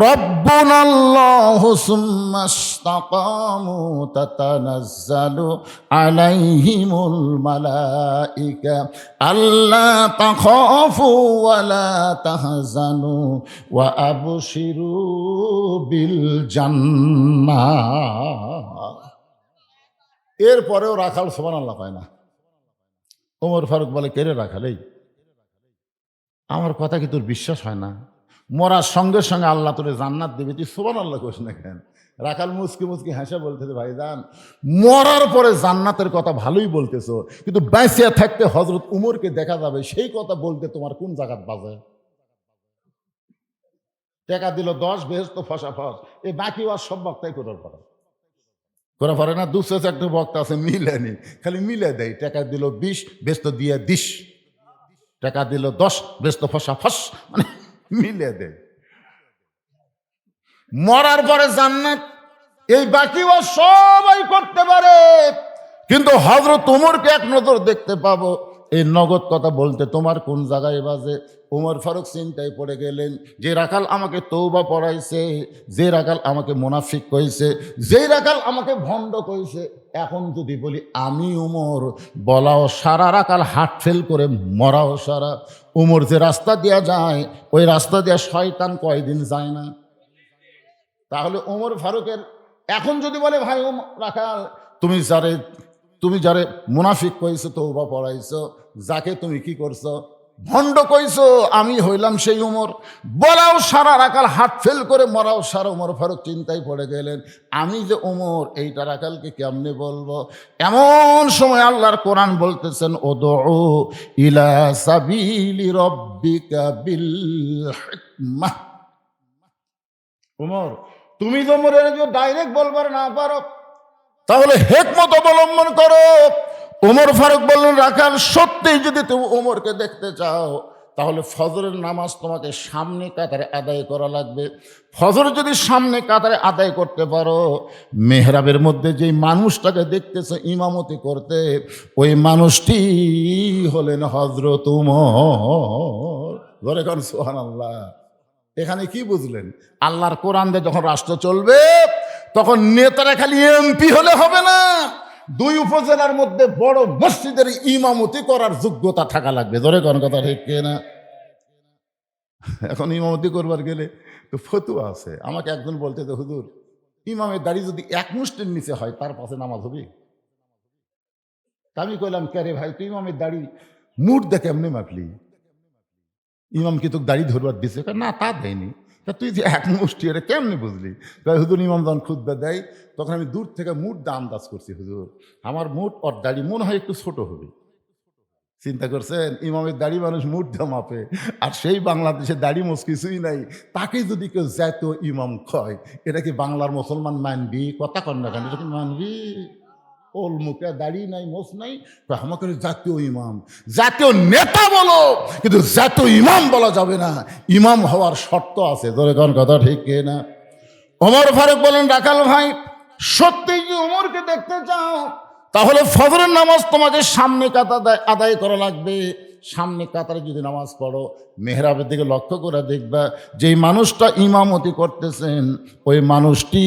রাব্বুনাল্লাহু সুম্মা ইসতাকামু তাতানাজ্জালু আলাইহিমুল মালাইকা আল্লা তাখাফু ওয়া লা তাহজানু ওয়া আবশিরু বিল জান্নাহ। এরপরেও রাখাল সুবহানাল্লাহ কয় না। ওমর ফারুক বলে, কে রে রাখাল, এই আমার কথা কি তোর বিশ্বাস হয় না? মরার সঙ্গে সঙ্গে আল্লাহ তোরে জান্নাত দেবে, তুই সুবহানাল্লাহ কোস না কেন? রাখাল মুচকি মুচকি হেসে বলতেছে, ভাইজান, মরার পরে জান্নাতের কথা ভালোই বলতেছো, কিন্তু বেঁচে থাকতে হযরত উমরকে দেখা যাবে, সেই কথা বলতে তোমার কোন জায়গাত বাজে? টাকা দিল 10, বেহেশত ফসাফস, এই বাকি ওয়াজ সব বক্তাই করার পরে না। দুশো একটা বক্তা আছে মিলেনি, খালি মিলে দেয়। টাকা দিল 20, বেস্ত দিয়ে 20, টাকা দিল 10, বেস্ত ফসাফস, মানে মিলে দেয়। মরার পরে জান্নাত, এই বাকি ওয়াজ সবাই করতে পারে, কিন্তু হযরত ওমরকে এক নজর দেখতে পাবো, এই নগদ কথা বলতে তোমার কোন জায়গায় বাজে? ওমর ফারুক চিন্তায় পড়ে গেলেন, যে রাখাল আমাকে তৌবা পড়াইছে, যে রাখাল আমাকে মুনাফিক কইছে, যে রাখাল আমাকে ভণ্ড কইছে, এখন যদি বলি আমি ওমর, বলাও সারা, রাখাল হার্ট ফেল করে মরাও সারা। ওমর যে রাস্তা দিয়া যায়, ওই রাস্তা দিয়া শয়তান কয়দিন যায় না? তাহলে ওমর ফারুকের এখন যদি বলে ভাই রাখাল, তুমি যারে মুনাফিক কইছো, তওবা পড়াইছো, যাকে তুমি কি করছো, ভণ্ড কইছো, আমি হইলাম সেই ওমর, বলাও সারা, রাখাল হার্ট ফেল করে মরাও সারা। ওমর ফারুক চিন্তায় পড়ে গেলেন, আমি যে ওমর, এইটা রাখালকে কেমনে বলবো? এমন সময় আল্লাহর কোরআন বলতেছেন, উদউ ইলা সাবিলি রাব্বিকা বিল হিকমাহ। ওমর, তুমি তো ওমরের যে ডাইরেক্ট বলবার না পারো, তাহলে হিকমত অবলম্বন করো। ওমর ফারুক বললেন, রাখাল সত্যিই যদি তুমি ওমরকে দেখতে চাও, তাহলে ফজরের নামাজ তোমাকে সামনে কাতারে আদায় করা লাগবে। ফজর যদি সামনে কাতারে আদায় করতে পারো, মেহরাবের মধ্যে যেই মানুষটাকে দেখতেছো ইমামতি করতে, ওই মানুষটি হলেন হযরত ওমর। ধরে কোন সুবহানাল্লাহ। এখানে কি বুঝলেন? আল্লাহর কোরআন দিয়ে যখন রাষ্ট্র চলবে, তখন নেতারা খালি এমপি হলে হবে না, দুই উপজেলার মধ্যে বড় মসজিদের ইমামতি করার যোগ্যতা থাকা লাগবে। ধরে কোন কথা ঠিক না? এখন ইমামতি করবার গেলে তো ফতুয়া আছে। আমাকে একজন বলতে, তো হুজুর, ইমামের দাড়ি যদি এক মুষ্টির নিচে হয়, তার পাশে নামাজ হবে? আমি কইলাম, কে রে ভাই, তুই ইমামের দাড়ি মুঠ দেখে এমনি মাপলি, ইমাম কি তোকে দাড়ি ধরবার দিছে? না, তা দেয়নি। তা তুই যে এক মুষ্টি, এটা কেমনি বুঝলি? হুজুর, ইমাম যখন খুতবা দেয়, তখন আমি দূর থেকে মুঠ দা আন্দাজ করছি, হুজুর আমার মুঠ ওর দাড়ি মনে হয় একটু ছোট হবে। চিন্তা করছেন, ইমামের দাড়ি মানুষ মুঠ দা মাপে, আর সেই বাংলাদেশে দাড়ি মোছ কিছুই নাই, তাকে যদি কেউ জাতীয় ইমাম কয়, এটা কি বাংলার মুসলমান মানবি? কথা কন না কেন, এটা কি মানবি? ওল মুখে দাড়ি নাই, মোছ নাই, আমাকে জাতীয় ইমাম, জাতীয় নেতা বলো, কিন্তু জাতীয় ইমাম বলা যাবে না। ইমাম হওয়ার শর্ত আছে। ধরে কোন কথা ঠিক না? ওমর ফারুক বলেন, রাখাল ভাই, সত্যি যে ওমরকে দেখতে চাও, তাহলে ফজরের নামাজ তোমাকে সামনে কাতারে আদায় করা লাগবে। সামনে কাতারে যদি নামাজ পড়ো, মেহরাবের দিকে লক্ষ্য করে দেখবা, যেই মানুষটা ইমামতি করতেছেন, ওই মানুষটি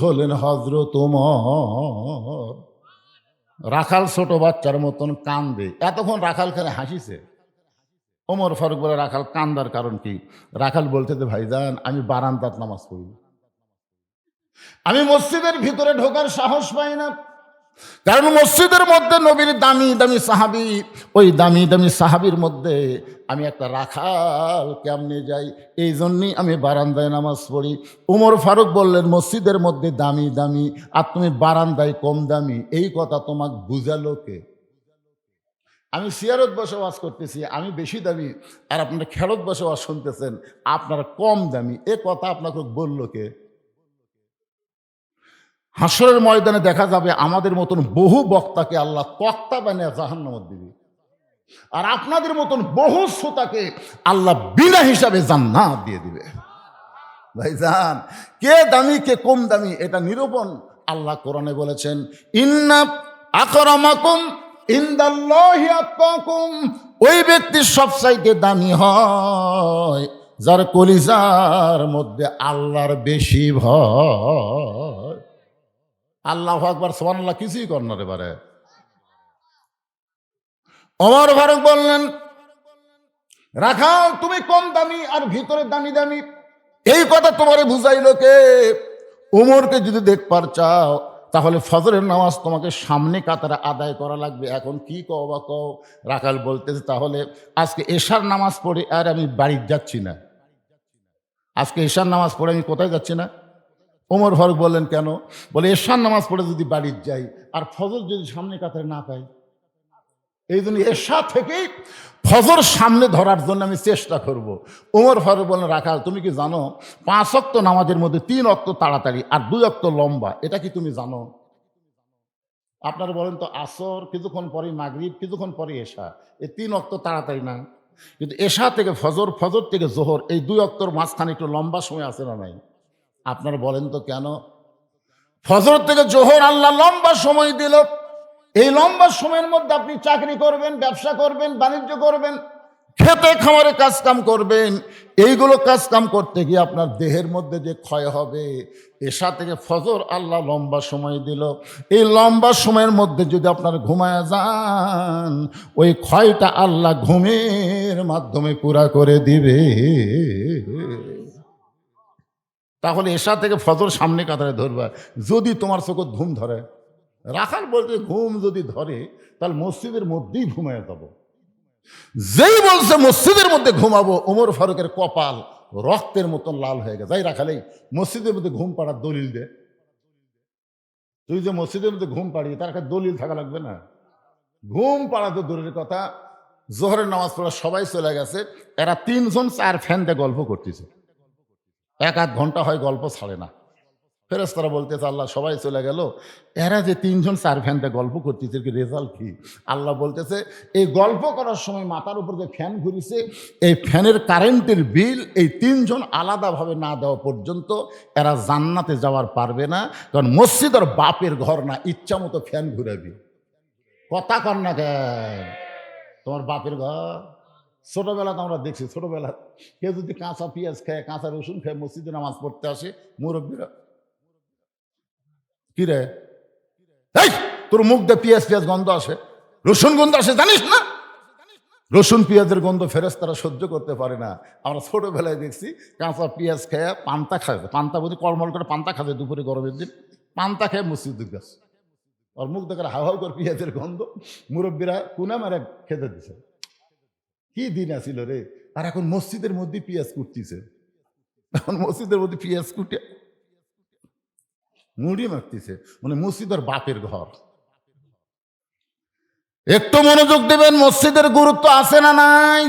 হলেন হযরত ওমর। রাখাল ছোট বাচ্চার মতন কান্দে। এতক্ষণ রাখাল খানে হাসিছে। ওমর ফারুক বলে, রাখাল কান্দার কারণ কি? রাখাল বলতে, ভাইজান, আমি বারান্দাত নামাজ পড়ি, আমি মসজিদের ভিতরে ঢোকার সাহস পাই না, কারণ মসজিদের মধ্যে নবীর দামি দামি সাহাবি, ওই দামি দামি সাহাবির মধ্যে আমি একটা রাখাল কেমনে যাই, এই জন্যই আমি বারান্দায় নামাজ পড়ি। ওমর ফারুক বললেন, মসজিদের মধ্যে দামি দামি, আর তুমি বারান্দায় কম দামি, এই কথা তোমাকে বুঝালো কে? আমি সিয়ারত বসে ওয়াজ করতেছি, আমি বেশি দামি, আর আপনারা খেরত বসে ওয়াজ শুনতেছেন, আপনারা কম দামি, এ কথা আপনাকে বললো কে? হাসরের ময়দানে দেখা যাবে আমাদের মতন বহু বক্তাকে আল্লাহ তক্তা বানিয়ে জাহান্নামে দিবে, আর আপনাদের মতন বহু শ্রোতাকে আল্লাহ বিনা হিসাবে জান্নাত দিয়ে দিবে। ভাইজান, কে দামি কে কম দামি, এটা নিরূপণ আল্লাহ কোরআনে বলেছেন, ইন্না আকরামাকুম ইনদাল্লাহি আতকাকুম। ওই ব্যক্তি সবচাইতে দামি হয় যার কলিজার মধ্যে আল্লাহর বেশি ভয়। আল্লাহু আকবার, সুবহানাল্লাহ, কিছুই কর না রে বারে। ওমর ফারুক বললেন, রাখাল তুমি কম দামি আর ভিতরে দামি দামি, এই কথা তোমারে বুঝাইলো কে? ওমরকে যদি দেখবার চাও, তাহলে ফজরের নামাজ তোমাকে সামনে কাতারে আদায় করা লাগবে। এখন কি কও বা কও? রাখাল বলতেছে, তাহলে আজকে এশার নামাজ পড়ে আর আমি বাড়ি যাচ্ছি না, আজকে এশার নামাজ পড়ে আমি কোথায় যাচ্ছি না। ওমর ফারুক বললেন, কেন? বলে, এশার নামাজ পড়ে যদি বাড়ির যাই আর ফজর যদি সামনে কাতারে না পাই, এই জন্য এশা থেকেই ফজর সামনে ধরার জন্য আমি চেষ্টা করব। ওমর ফারুক বললেন, রাখাল তুমি কি জানো 5 ওয়াক্ত নামাজের মধ্যে 3 ওয়াক্ত তাড়াতাড়ি আর 2 ওয়াক্ত লম্বা, এটা কি তুমি জানো? আপনারা বলেন তো, আসর কিছুক্ষণ পরে, মাগরিব কিছুক্ষণ পরে, এশা, এই 3 ওয়াক্ত তাড়াতাড়ি না? কিন্তু এশা থেকে ফজর, ফজর থেকে জোহর, এই 2 ওয়াক্তর মাঝখানে একটু লম্বা সময় আছে না নাই? আপনারা বলেন তো কেন? ফজর থেকে জোহর আল্লাহ লম্বা সময় দিল, এই লম্বা সময়ের মধ্যে আপনি চাকরি করবেন, ব্যবসা করবেন, বাণিজ্য করবেন, খেতে খামারে কাজ কাম করবেন। এইগুলো কাজ কাম করতে গিয়ে আপনার দেহের মধ্যে যে ক্ষয় হবে, এশা থেকে ফজর আল্লাহ লম্বা সময় দিল। এই লম্বা সময়ের মধ্যে যদি আপনার ঘুমায় যান, ওই ক্ষয়টা আল্লাহ ঘুমের মাধ্যমে পুরা করে দিবে। তাহলে এশা থেকে ফজর সামনে কাতারে ধরবা। যদি তোমার চোখে ঘুম ধরে, রাখাল বলতে ঘুম যদি ধরে তাহলে মসজিদের মধ্যেই ঘুমায় যাবো। যেই বলছে মসজিদের মধ্যে ঘুমাবো, ওমর ফারুকের কপাল রক্তের মতন লাল হয়ে গেছে। যাই রাখালেই মসজিদের মধ্যে ঘুম পাড়ার দলিল দে। তুই যে মসজিদের মধ্যে ঘুম পাড়িয়ে, তার একটা দলিল থাকা লাগবে না? ঘুম পাড়া তো দূরের কথা, জোহরের নামাজ পড়া সবাই চলে গেছে, এরা তিনজন চার ফ্যান দিয়ে গল্প করতেছে। 1-8 ঘন্টা হয় গল্প ছাড়ে না। ফেরেশতারা বলতেছে আল্লাহ সবাই চলে গেল, এরা যে 3জন 4 ফ্যানটা গল্প করতেছে, কি রেজাল্ট কি? আল্লাহ বলতেছে এই গল্প করার সময় মাথার উপর যে ফ্যান ঘুরিছে, এই ফ্যানের কারেন্টের বিল এই 3জন আলাদাভাবে না দেওয়া পর্যন্ত এরা জান্নাতে যাওয়ার পারবে না। কারণ মসজিদ আর বাপের ঘর না, ইচ্ছা মতো ফ্যান ঘুরাবি। কথা কর না কেন? তোমার বাপের ঘর। ছোটবেলাতে আমরা দেখছি, ছোটবেলা কেউ যদি কাঁচা পেঁয়াজ খায়, কাঁচা রসুন খায়, মসজিদে নামাজ পড়তে আসে, মুরব্বীরা কি রে, এই তোর মুখ দিয়ে পেঁয়াজ গন্ধ আসে, রসুন গন্ধ আসে, জানিস না? রসুন পেঁয়াজের গন্ধ ফেরেশতারা সহ্য করতে পারে না। আমরা ছোটবেলায় দেখছি কাঁচা পেঁয়াজ খেয়ে পান্তা খায়, পান্তা বলতে কলমল করে পান্তা খাবে দুপুরে গরমের দিন, পান্তা খেয়ে মসজিদে গেছে, ওর মুখ দেখে হাও হাও করে পেঁয়াজের গন্ধ, মুরব্বীরা কুনা মারে খেতে দিছে। কি দিন আসিল রে! আর এখন মসজিদের মধ্যে পেঁয়াজ কুটতিছে, এখন মসজিদের মধ্যে পেঁয়াজ কুটে মুড়ি মাখতেছে, মানে মসজিদ আর বাপের ঘর। একটু মনোযোগ দেবেন, মসজিদের গুরুত্ব আছে না নাই?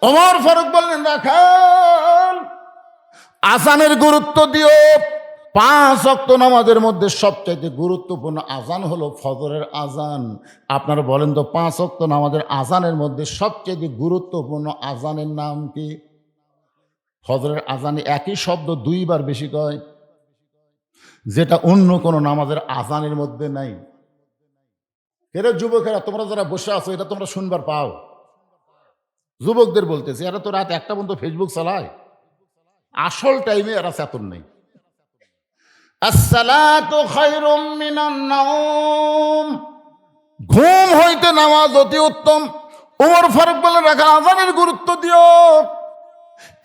ওমর ফারুক বললেন রাখাল, আজানের গুরুত্ব দিও। 5 ওয়াক্ত নামাজের মধ্যে সবচাইতে গুরুত্বপূর্ণ আজান হলো ফজরের আজান। আপনারা বলেন তো 5 ওয়াক্ত নামাজের আজানের মধ্যে সবচাইতে গুরুত্বপূর্ণ আজানের নাম কি? ফজরের আজানে একই শব্দ 2 বার বেশি কয়, যেটা অন্য কোনো নামাজের আজানের মধ্যে নাই। এরা যুবকেরা, তোমরা যারা বসে আছো, এটা তোমরা শুনবার পাও। যুবকদের বলতেছে, এরা তো রাত 1টা পর্যন্ত ফেসবুক চালায়, আসল টাইমে এরা চেতন নেই। আসসালাতু খায়রুম মিনান নাওম, ঘুম হইতে নামাজ অতি উত্তম। ওমর ফারুক বলে রাখাল আজানের গুরুত্ব দিও।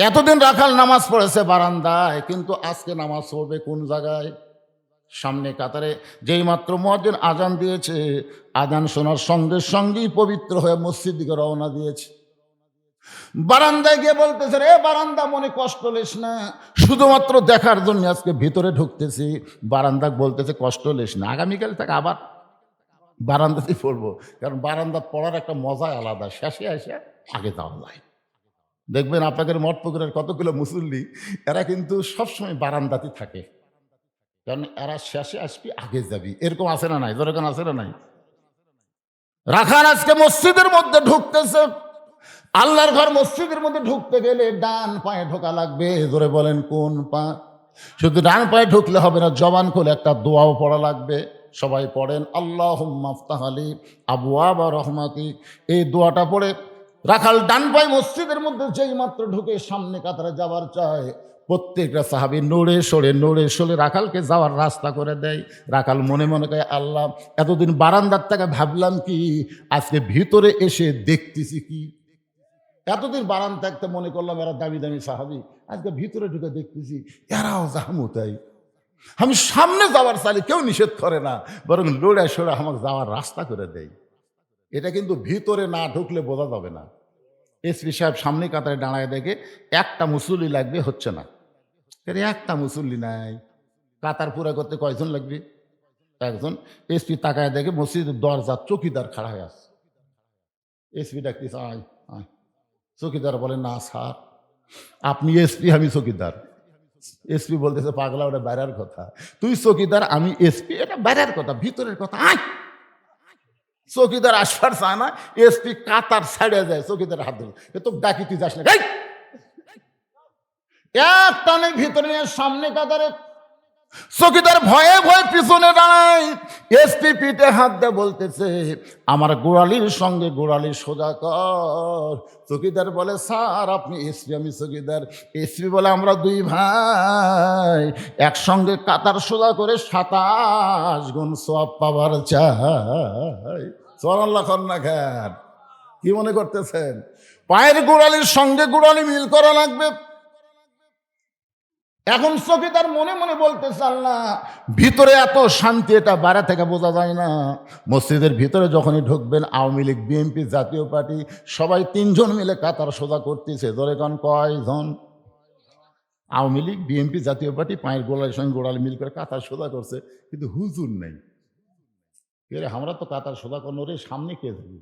এতদিন রাখাল নামাজ পড়েছে বারান্দায়, কিন্তু আজকে নামাজ পড়বে কোন জায়গায়? সামনে কাতারে। যেই মাত্র মুয়াজ্জিন আজান দিয়েছে, আজান শোনার সঙ্গে সঙ্গেই পবিত্র হয়ে মসজিদ দিকে রওনা দিয়েছে। বারান্দায় গিয়ে বলতেছে, রে বারান্দা, মনে কষ্ট লেস না, শুধুমাত্র দেখার জন্য আজকে ভিতরে ঢুকতেছি। বারান্দা বলতেছে কষ্ট লেস না, আগামীকাল থেকে আবার বারান্দাতেই পড়বো, কারণ বারান্দা পড়ার একটা মজাই আলাদা, শেষে এসে আগে যাওয়া যায়। দেখবেন আপনাদের মঠপুকুরের কতগুলো মুসল্লি, এরা কিন্তু সবসময় বারান্দাতে থাকে, কারণ এরা শেষে আসবি আগে যাবি, এরকম আছে না নাই? যেরকম আছে না নাই? রাখাল আজকে মসজিদের মধ্যে ঢুকতেছে। আল্লাহর ঘর মসজিদের মধ্যে ঢুকতে গেলে ডান পায়ে ঢোকা লাগবে। জোরে বলেন কোন পা? শুধু ডান পায়ে ঢুকলে হবে না, জবান খুলে একটা দোয়াও পড়া লাগবে। সবাই পড়েন আল্লাহুম্মা আফতাহ লি আবওয়াবা রহমাতিক, এই দোয়াটা পড়ে রাখাল ডান পায়ে মসজিদের মধ্যে যেই মাত্র ঢুকে সামনে কাতারে যাবার চায়, প্রত্যেকটা সাহাবী নড়ে সরে রাখালকে যাওয়ার রাস্তা করে দেয়। রাখাল মনে মনে কয়, আল্লাহ, এতদিন বারান্দার থেকে ভাবলাম কি, আজকে ভিতরে এসে দেখতেছি কি। এতদিন বারান থাকতে মনে করলাম এরা দামি দামি সাহাবী, আজকে ভিতরে ঢুকে দেখতেছি এরাও জাহামুতাই। আমি সামনে যাওয়ার চাইলে কেউ নিষেধ করে না, বরং লড়ে সরে আমাকে যাওয়ার রাস্তা করে দেয়। এটা কিন্তু ভিতরে না ঢুকলে বোঝা যাবে না। এসপি সাহেব সামনে কাতারে দাঁড়ায় দেখে একটা মুসল্লি লাগবে, হচ্ছে না, একটা মুসল্লি নাই। কাতার পুরা করতে কয়জন লাগবে? একজন। এসপি তাকায় দেখে মসজিদের দরজা চৌকিদার খাড়া হয়ে আসছে। এসপি ডাকতেছে, আয় আয়। চৌকিদার বলে, না স্যার, আপনি এসপি, আমি চৌকিদার। এসপি বলতেছে, পাগলা, ওটা বাইরের কথা, তুই চৌকিদার আমি এসপি, এটা বাইরের কথা, ভিতরের কথা, আয়। চৌকিদার আসবার চায় না, এসপি কাতার ছাড়ে যায়, চৌকিদার হাত ধরে, এ তো ডাকি, তুই যাস না। এক টানে ভিতরে নিয়ে সামনে কাতারে চকিদার ভয়ে ভয়ে পিছনে দাঁড়ায়, এসপি পিঠে হাত দিয়ে বলতেছে আমার গোড়ালির সঙ্গে গোড়ালি সোজা কর। চকিদার বলে স্যার আপনি এসপি, আমি চকিদার। এসপি বলে আমরা দুই ভাই, একসঙ্গে কাতার সোজা করে 27 গুণ সওয়াব পাওয়ার চাই। সুবহানাল্লাহ না খান, কি মনে করতেছেন? পায়ের গোড়ালির সঙ্গে গোড়ালি মিল করা লাগবে। এখন চকিদার মনে মনে বলতেছে আল্লাহ, ভিতরে এত শান্তি, এটা বাইরে থেকে বোঝা যায় না। মসজিদের ভিতরে যখনই ঢুকবেন, আওয়ামী লীগ, বিএনপি, জাতীয় পার্টি সবাই 3 জন মিলে কাতার সোজা করতেছে। ধরে কারণ কয়জন? আওয়ামী লীগ, বিএনপি, জাতীয় পার্টি পায়ের গোড়ালির সঙ্গে গোড়ালি মিল করে কাতার সোজা করছে, কিন্তু হুজুর নেই। আমরা তো কাতার সোজা করলো রে, সামনে কে যাবে?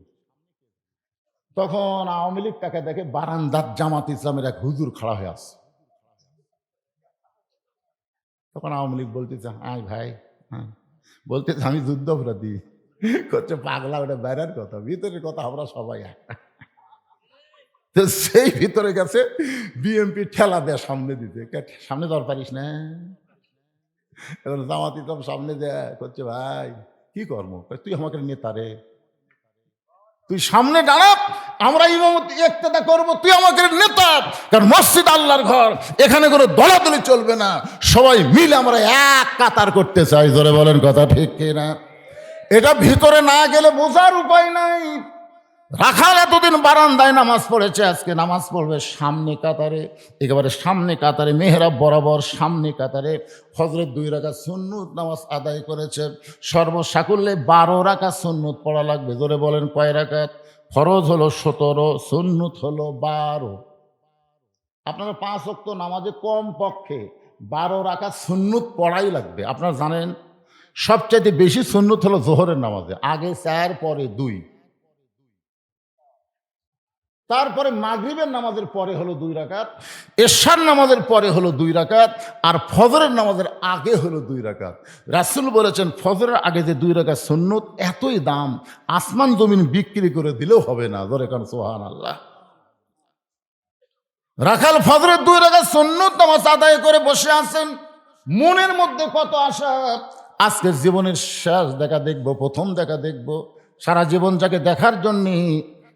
তখন আওয়ামী লীগ তাকে দেখে বারান্দার জামাত ইসলামের এক হুজুর খাড়া হয়ে আসছে। তখন আওয়ামী লীগ বলতেছে আয় ভাই, হ্যাঁ বলতেছে আমি যুদ্ধ অপরাধী। করছে পাগলা, ওটা বাইরের কথা, ভিতরের কথা আমরা সবাই এক। তো সেই ভিতরে গেছে, বিএমপি ঠেলা দেয় সামনে দিতে, সামনে যাওয়ার পারিস না। এবার জামাত ইসলাম সামনে দেয়, করছে ভাই কি কর্ম, তুই আমাকে নেতা রে, তুই সামনে দাঁড়া, আমরা ইমামতি ইক্তেদা করবো, তুই আমাকে নেতা। কারণ মসজিদ আল্লাহর ঘর, এখানে কোনো দলাদলি চলবে না, সবাই মিলে আমরা এক কাতার করতে চাই। জোরে বলেন কথা ঠিক কিনা? এটা ভিতরে না গেলে বোঝার উপায় নাই। রাখাল এতদিন বারান্দায় নামাজ পড়েছে, আজকে নামাজ পড়বে সামনে কাতারে, একেবারে সামনে কাতারে, মেহরাব বরাবর সামনে কাতারে। ফজরের 2 রাকাত সুন্নত নামাজ আদায় করেছে। সর্বসাকুল্যে 12 রাকাত সুন্নত পড়া লাগবে। জোরে বলেন কয় রাকাত? ফরজ হলো 17, সুন্নত হলো 12। আপনারা 5 ওয়াক্ত নামাজে কম পক্ষে 12 রাকাত সুন্নত পড়াই লাগবে। আপনারা জানেন সবচাইতে বেশি সুন্নত হলো জোহরের নামাজে, আগে 4 পরে 2, তারপরে মাগরিবের নামাজের পরে হলো 2 রাকাত, এশার নামাজের পরে হলো 2 রাকাত, আর ফজরের নামাজের আগে হলো 2 রাকাত। রাসূল বলেছেন ফজরের আগে যে 2 রাকাত সুন্নত, এতই দাম আসমান জমিন বিক্রি করে দিলেও হবে না। ধরে কারণ সুবহানাল্লাহ। রাখাল ফজরের 2 রাকাত সুন্নত নামাজ আদায় করে বসে আছেন, মনের মধ্যে কত আশা, আজকের জীবনের শেষ দেখা দেখব, প্রথম দেখা দেখব। সারা জীবন যাকে দেখার জন্যে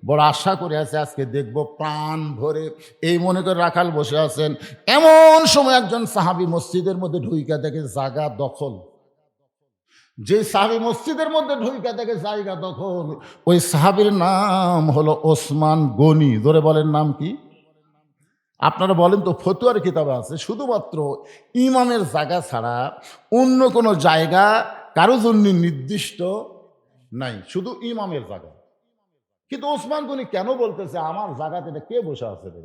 বড় আশা করে আছে, আজকে দেখব প্রাণ ভরে, এই মনে করে রাখাল বসে আছেন। এমন সময় একজন সাহাবী মসজিদের মধ্যে ঢুইকা দেখে জায়গা দখল। যে সাহাবী মসজিদের মধ্যে ঢুইকা দেখে জায়গা দখল, ওই সাহাবীর নাম হলো ওসমান গনি। ধরে বলেন নাম কি? আপনারা বলেন তো, ফতুয়ার কিতাবে আছে শুধুমাত্র ইমামের জায়গা ছাড়া অন্য কোনো জায়গা কারো জন্য নির্দিষ্ট নাই, শুধু ইমামের জায়গা। কিন্তু ওসমান গনি কেন বলতেছে আমার জায়গাতে এটা কে বসে আছে রে?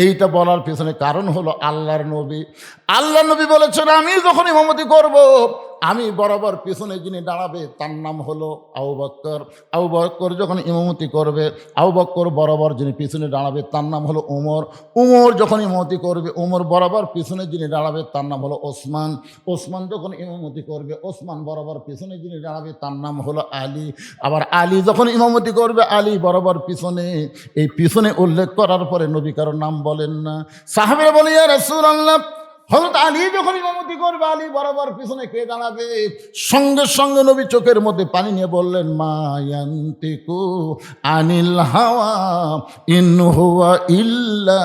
এইটা বলার পেছনে কারণ হলো আল্লাহর নবী বলেছেন আমি যখন ইমামতি করব, আমি বরাবর পিছনে যিনি দাঁড়াবে তার নাম হলো আবু বকর। আবু বকর যখন ইমামতি করবে, আবু বকর বরাবর যিনি পিছনে দাঁড়াবে তার নাম হলো উমর। উমর যখন ইমামতি করবে, উমর বরাবর পিছনে যিনি দাঁড়াবে তার নাম হলো ওসমান। ওসমান যখন ইমামতি করবে, ওসমান বরাবর পিছনে যিনি দাঁড়াবে তার নাম হলো আলী। আবার আলী যখন ইমামতি করবে, আলী বরাবর পিছনে। এই পিছনে উল্লেখ করার পরে নবী কারোর নাম বলেন না। সাহাবীরা বলে ইয়া রাসূলুল্লাহ, হযরত আলী যখন ইমামতি করবে, আলী বরাবর পিছনে কে দাঁড়াবে? সঙ্গে সঙ্গে নবী চোখের মধ্যে পানি নিয়ে বললেন মা ইয়ান্তিকু আনিল হাওয়া ইন হুয়া ইল্লা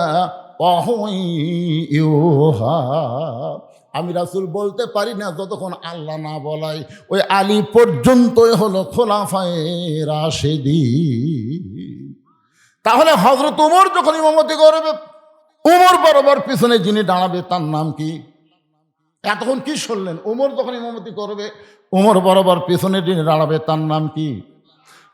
ওয়াহয়ুহা। আমি রাসূল বলতে পারি না যতক্ষণ আল্লাহ না বলাই। ওই আলী পর্যন্তই হলো খোলাফায়ে রাশেদীন। তাহলে হযরত উমর যখন ইমামতি করবে, উমর বরাবর পিছনে যিনি দাঁড়াবে তার নাম কি? এতক্ষণ কি শুনলেন? উমর যখন ইমামতি করবে, উমর বরাবর পিছনে যিনি দাঁড়াবে তার নাম কি?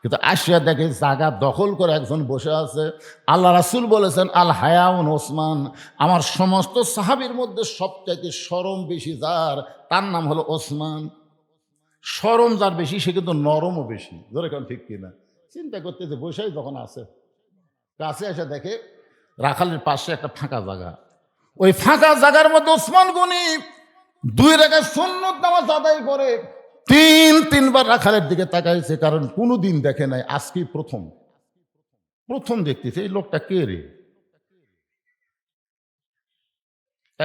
কিন্তু আসিয়া দেখে জায়গা দখল করে একজন বসে আছে। আল্লাহ রাসূল বলেছেন আল হায়াউন ওসমান, আমার সমস্ত সাহাবীর মধ্যে সবচাইতে শরম বেশি যার, তার নাম হলো ওসমান। শরম যার বেশি সে কিন্তু নরমও বেশি। ধরে কেন ঠিক কিনা? চিন্তা করতেছে বসেই যখন আছে, কাছে এসে দেখে রাখালের পাশে একটা ফাঁকা জায়গা। ওই ফাঁকা জায়গার মধ্যে ওসমান গনি 2 রাকাত সুন্নত নামাজ আদায় করে 3বার রাখালের দিকে তাকাইছে, কারণ কোনোদিন দেখে নাই, আজকেই প্রথম দেখতেছে এই লোকটা কে রে।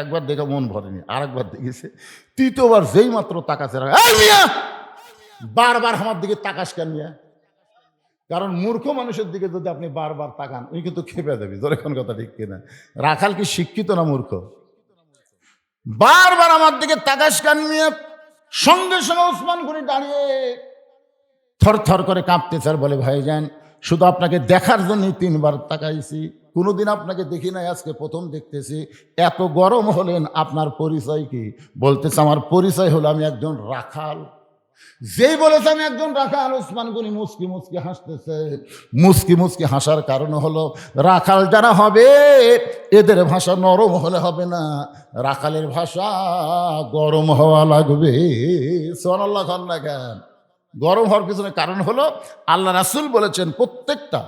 একবার দেখে মন ভরেনি, আরেকবার দেখেছে, তৃতীয়বার যেই মাত্র তাকাছে, এই মিয়া বারবার আমার দিকে তাকাস কেন মিয়া? কারণ মূর্খ মানুষের দিকে যদি আপনি বারবার তাকান উনি কিন্তু খেপে দেবে। ধরে কোন কথা ঠিক কিনা? রাখাল কি শিক্ষিত না মূর্খ? বারবার আমার দিকে তাকাস কেন মিয়া? সঙ্গে সঙ্গে ওসমান গনি দাঁড়িয়ে থর থর করে কাঁপতেছে আর বলে, ভাইজান শুধু আপনাকে দেখার জন্যই 3 বার তাকাইছি, কোনোদিন আপনাকে দেখি নাই, আজকে প্রথম দেখতেছি। এত গরম হলেন, আপনার পরিচয় কি? বলতেছে, আমার পরিচয় হলো আমি একজন রাখাল। যেই বলেছে আমি একজন রাখাল, ওসমান গনি মুচকি মুচকি হাসতেছে। মুচকি মুচকি হাসার কারণ হলো, রাখাল যারা হবে এদের ভাষা নরম হলে হবে না, রাখালের ভাষা গরম হওয়া লাগবে। সুবহানাল্লাহ খান না কেন? গরম হওয়ার পিছনে কারণ হলো, আল্লাহ রাসূল বলেছেন প্রত্যেকটা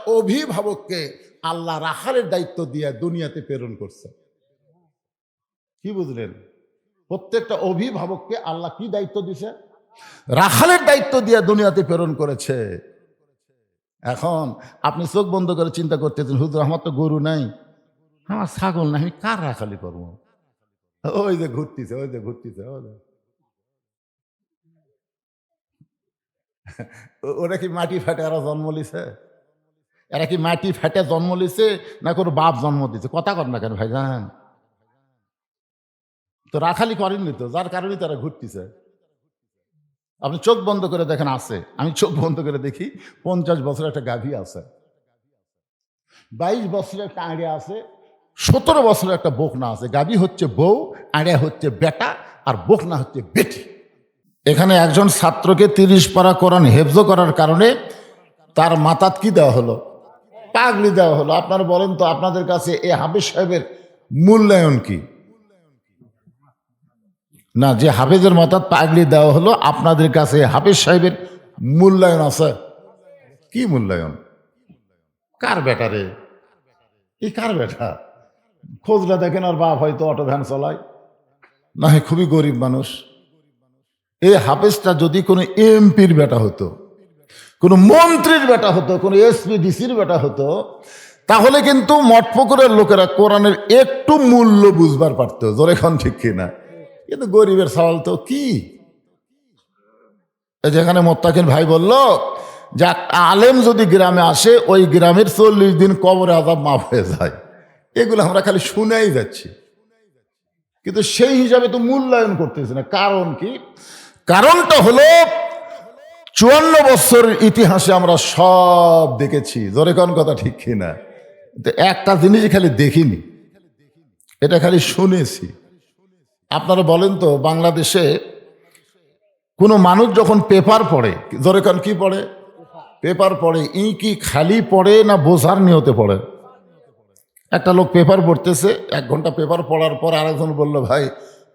অভিভাবককে আল্লাহ রাখালের দায়িত্ব দিয়ে দুনিয়াতে প্রেরণ করছে। কি বুঝলেন? প্রত্যেকটা অভিভাবককে আল্লাহ কি দায়িত্ব দিছে? রাখালের দায়িত্ব দিয়ে দুনিয়াতে প্রেরণ করেছে। এখন আপনি চোখ বন্ধ করে চিন্তা করতেছেন, হুজুর আমার তো গরু নাই, আমার ছাগল নাই, আমি কার রাখালি করবো? ওই যে ঘুরতেছে, ওরা কি মাটি ফাটে এরা জন্ম লিছে? এরা কি মাটি ফাটে জন্ম লিছে না কোনো বাপ জন্ম দিছে? কথা কর না কেন ভাইজান? তো রাখালি করেননি তো, যার কারণে তারা ঘুরতেছে। আপনি চোখ বন্ধ করে দেখেন, আছে, আমি চোখ বন্ধ করে দেখি 50 বছরের একটা গাভী আছে, 22 বছরের একটা আড়িয়া আছে, 17 বছরের একটা বকনা আছে। গাভী হচ্ছে বউ, আড়িয়া হচ্ছে বেটা, আর বকনা হচ্ছে বেটি। এখানে একজন ছাত্রকে 30 পারা কোরআন হেফজ করার কারণে তার মাথাত কি দেওয়া হলো? পাগড়ি দেওয়া হলো। আপনারা বলেন তো, আপনাদের কাছে এ হাফেজ সাহেবের মূল্যায়ন কি? না, যে হাফেজের মাথাত পাগড়ি দেওয়া হলো, আপনাদের কাছে হাফেজ সাহেবের মূল্যায়ন আছে? কি মূল্যায়ন? কার বেটা রে? এই কার বেটা? খোঁজটা দেখেন, আর বাপ হয়তো অটো ভ্যান চালায়, না হয় খুবই গরিব মানুষ। এই হাফেজটা যদি কোনো এমপির বেটা হতো, কোনো মন্ত্রীর বেটা হতো, কোনো এসপি ডিসির বেটা হতো, তাহলে কিন্তু মঠপুকুরের লোকেরা কোরআনের একটু মূল্য বুঝবার পারতো। জোরে খান ঠিক কিনা? কিন্তু গরিবের সওয়াল তো কি? যেখানে মোত্তাকিন ভাই বলল যে আলেম যদি গ্রামে আসে, ওই গ্রামের 40 দিন কবরে আযাব মাফ হয়ে যায়, এগুলো আমরা খালি শুনেই যাচ্ছি, কিন্তু সেই হিসাবে তো মূল্যায়ন করতেছি না। কারণ কি? কারণটা হলো 54 বছরের ইতিহাসে আমরা সব দেখেছি। জোরে কোন কথা ঠিক কিনা? একটা জিনিস খালি দেখিনি, এটা খালি শুনেছি। আপনারা বলেন তো, বাংলাদেশে কোনো মানুষ যখন পেপার পড়ে, জোরে কোন কি পড়ে? পেপার পড়ে, কি খালি পড়ে না বোঝার নিয়তে পড়ে? একটা লোক পেপার পড়তেছে, 1 ঘন্টা পেপার পড়ার পর আরেকজন বলল, ভাই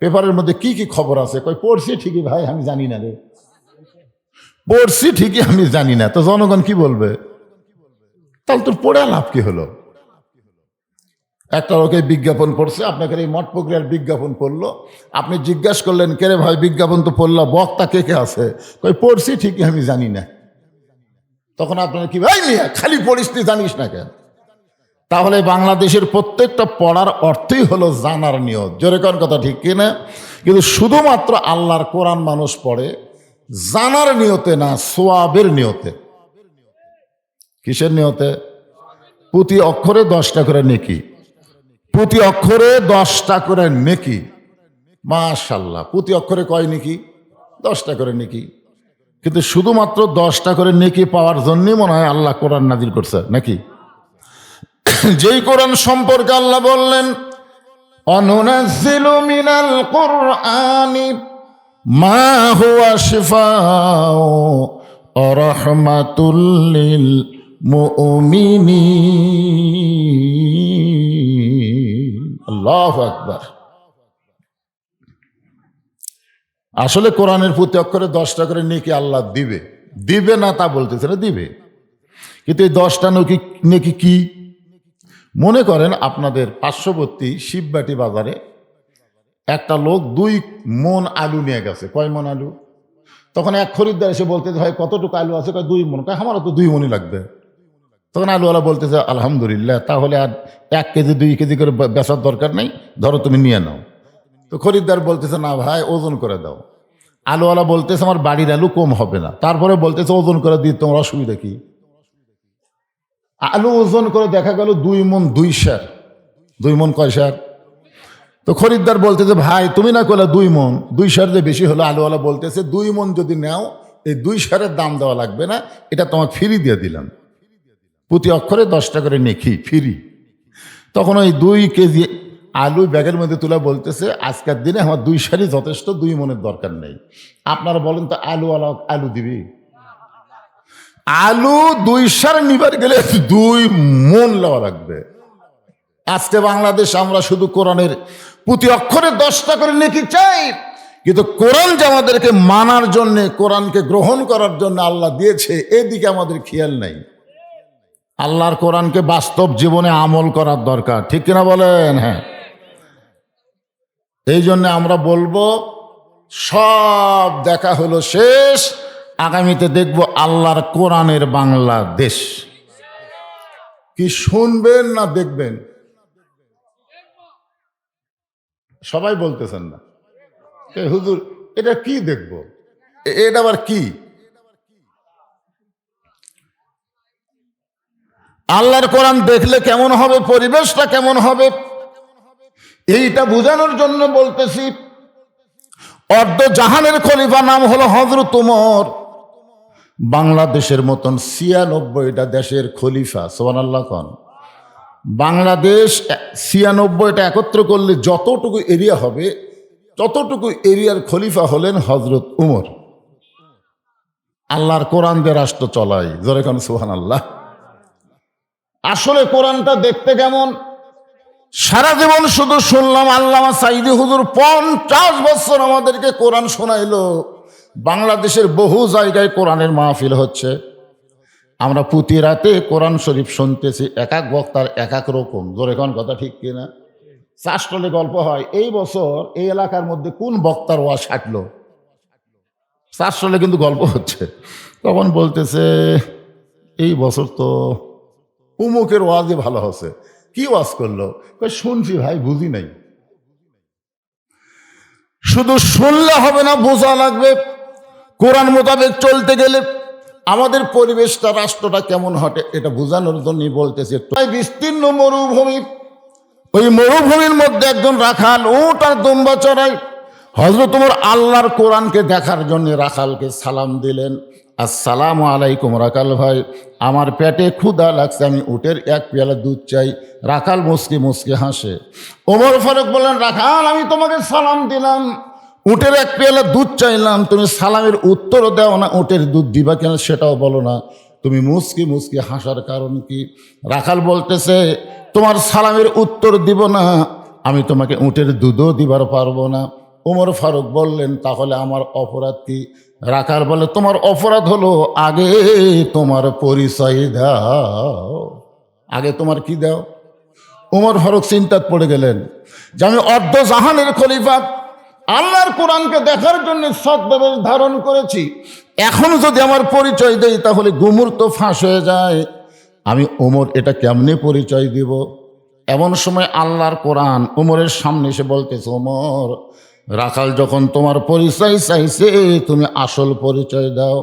পেপারের মধ্যে কি কি খবর আছে? কই, পড়ছি ঠিকই ভাই, আমি জানি না রে। পড়ছি ঠিকই, আমি জানি না। তো জনগণ কি বলবে? তাহলে তোর পড়ে লাভ কি হলো? একটা লোকে বিজ্ঞাপন পড়ছে, আপনাকে এই মঠ প্রক্রিয়ার বিজ্ঞাপন পড়লো, আপনি জিজ্ঞাসা করলেন, কে রে ভাই বিজ্ঞাপন তো পড়লো, বক্তা কে কে আছে? কই, পড়ছি ঠিকই, আমি জানি না। তখন আপনার কি, ভাই মিয়া খালি পড়িস, তুই জানিস না কেন? তাহলে বাংলাদেশের প্রত্যেকটা পড়ার অর্থই হলো জানার নিয়ত। জোরে কোন কথা ঠিক কিনা? কিন্তু শুধুমাত্র আল্লাহর কোরআন মানুষ পড়ে জানার নিয়তে না, সোয়াবের নিয়তে। কিসের নিয়তে? প্রতি অক্ষরে 10টা করে নেকি, প্রতি অক্ষরে 10টা করে নেকি। মাশাআল্লাহ, প্রতি অক্ষরে কয় নেকি? 10টা করে নেকি। কিন্তু শুধুমাত্র 10টা করে নেকি পাওয়ার জন্যই মনে হয় আল্লাহ কোরআন নাজিল করছে, নাকি? যেই কোরআন সম্পর্কে আল্লাহ বললেন, অনুনাজ্জিলু মিনাল কুরআনি মা হুয়া শিফাউ ওয়া রাহমাতুল লিল মুমিনিন। আল্লাহু আকবার। আসলে কোরআনের প্রতি অক্ষরে 10টা করে নেকি আল্লাহ দিবে, দিবে না তা বলতেছে না, দিবে। কিন্তু এই 10টা নেকি কি? মনে করেন আপনাদের পার্শ্ববর্তী শিববাটি বাজারে একটা লোক 2 মণ আলু নিয়ে গেছে। কয় মণ আলু? তখন এক খরিদ্দার এসে বলতে, ভাই কতটুকু আলু আছে? কয় 2 মণ। কয় আমারও তো 2 মণই লাগবে। তখন আলুওয়ালা বলতেছে আলহামদুলিল্লাহ, তাহলে আর 1 কেজি 2 কেজি করে বেচার দরকার নেই, ধরো তুমি নিয়ে নাও। তো খরিদ্দার বলতেছে না ভাই, ওজন করে দাও। আলুওয়ালা বলতেছে আমার বাড়ির আলু কম হবে না, তারপরে বলতেছে ওজন করে দিই, তোমার অসুবিধা কি? আলু ওজন করে দেখা গেল 2 মণ 2 সের। 2 মণ কয় সের? তো খরিদ্দার বলতেছে ভাই তুমি না করলে 2 মণ, 2 সের যে বেশি হলো। আলুওয়ালা বলতেছে 2 মণ যদি নাও, এই 2 সেরের দাম দেওয়া লাগবে না, এটা তোমাকে ফ্রি দিয়ে দিলাম, প্রতি অক্ষরে 10 টাকা করে নেকি ফ্রি। তখন ওই 2 কেজি আলু ব্যাগের মধ্যে তুলে বলতেছে আজকের দিনে আমার 2 সেরই যথেষ্ট, 2 মণের দরকার নেই। আপনারা বলেন তো আলুওয়ালা আলু দিবি? আলু 2 সের নিবার গেলে 2 মণ লওয়া লাগবে। আজকে বাংলাদেশ আমরা শুধু কোরআনের প্রতি অক্ষরে 10 টাকা করে নেকি চাই, কিন্তু কোরআন যে আমাদেরকে মানার জন্য, কোরআনকে গ্রহণ করার জন্য আল্লাহ দিয়েছে, এদিকে আমাদের খেয়াল নাই। আল্লাহর কোরআনকে বাস্তব জীবনে আমল করার দরকার, ঠিক কিনা বলেন? হ্যাঁ, এই জন্য আমরা বলবো সব দেখা হলো শেষ, আগামীতে দেখব আল্লাহর কোরআনের বাংলাদেশ। কি শুনবেন না দেখবেন? সবাই বলতেছেন না হুজুর এটা কি দেখব, এটা আবার কি? আল্লাহর কোরআন দেখলে কেমন হবে, পরিবেশটা কেমন হবে, এইটা বোঝানোর জন্য বলতেছি। অর্ধ জাহানের খলিফা নাম হলো হযরত ওমর, বাংলাদেশের মতন 96টা দেশের খলিফা। সুবহানাল্লাহ কোন? বাংলাদেশ 96টা একত্র করলে যতটুকু এরিয়া হবে, ততটুকু এরিয়ার খলিফা হলেন হযরত ওমর। আল্লাহর কোরআন দিয়ে রাষ্ট্র চলাই, জোরে কোন সুবহানাল্লাহ। আসলে কোরআনটা দেখতে কেমন? সারা জীবন শুধু শুনলাম আল্লামা সাইদি হুজুর 50 বছর আমাদেরকে কোরআন শোনাইলো। বাংলাদেশের বহু জায়গায় কোরআনের মাহফিল হচ্ছে, আমরা প্রতি রাতে কোরআন শরীফ শুনতেছি, এক এক বক্তার এক এক রকম। জোরে কোন কথা ঠিক কিনা? চাষটলে গল্প হয়, এই বছর এই এলাকার মধ্যে কোন বক্তার ওয়াজ হাঁটলো, চাষটলে কিন্তু গল্প হচ্ছে। তখন বলতেছে এই বছর তো উমুকের ওয়াজই ভালো হচ্ছে। কি ওয়াজ করলো? শুনছি ভাই, বুঝি নাই। শুধু শুনলে হবে না, বোঝা লাগবে। কোরআন মোতাবেক চলতে গেলে আমাদের পরিবেশটা, রাষ্ট্রটা কেমন হটে, এটা বোঝানোর জন্যই বলতেছে। বিস্তীর্ণ মরুভূমি, ওই মরুভূমির মধ্যে একজন রাখাল উট আর দুম্বা চড়ায়। হযরত ওমর আল্লাহর কোরআনকে দেখার জন্য রাখালকে সালাম দিলেন, আসসালামু আলাইকুম রাখাল ভাই, আমার পেটে ক্ষুধা লাগছে, আমি উটের 1 পেয়ালা দুধ চাই। রাখাল মুসকি মুসকি হাসে। ওমর ফারুক বললেন, রাখাল আমি তোমাকে সালাম দিলাম, উটের 1 পেয়ালা দুধ চাইলাম, তুমি সালামের উত্তরও দাও না, উটের দুধ দিবা কেন সেটাও বলো না, তুমি মুসকি মুসকি হাসার কারণ কি? রাখাল বলতেছে তোমার সালামের উত্তর দিব না, আমি তোমাকে উটের দুধও দিবার পারবো না। ওমর ফারুক বললেন তাহলে আমার অপরাধ কি? রাখাল বলে তোমার অপরাধ হলো আগে তোমার পরিচয় দাও। আগে তোমার কি দাও? ওমর ফারুক চিন্তাত পড়ে গেলেন যে আমি অর্ধ জাহানের খলিফা, আল্লাহর কোরআনকে দেখার জন্য সদ্ব্যবেশ ধারণ করেছি, এখন যদি আমার পরিচয় দেই তাহলে গুমর তো ফাঁস হয়ে যায়। আমি ওমর এটা কেমনে পরিচয় দিব? এমন সময় আল্লাহর কোরআন ওমরের সামনে এসে বলতেছে, ওমর রাখাল যখন তোমার পরিচয় চাইছে, তুমি আসল পরিচয় দাও।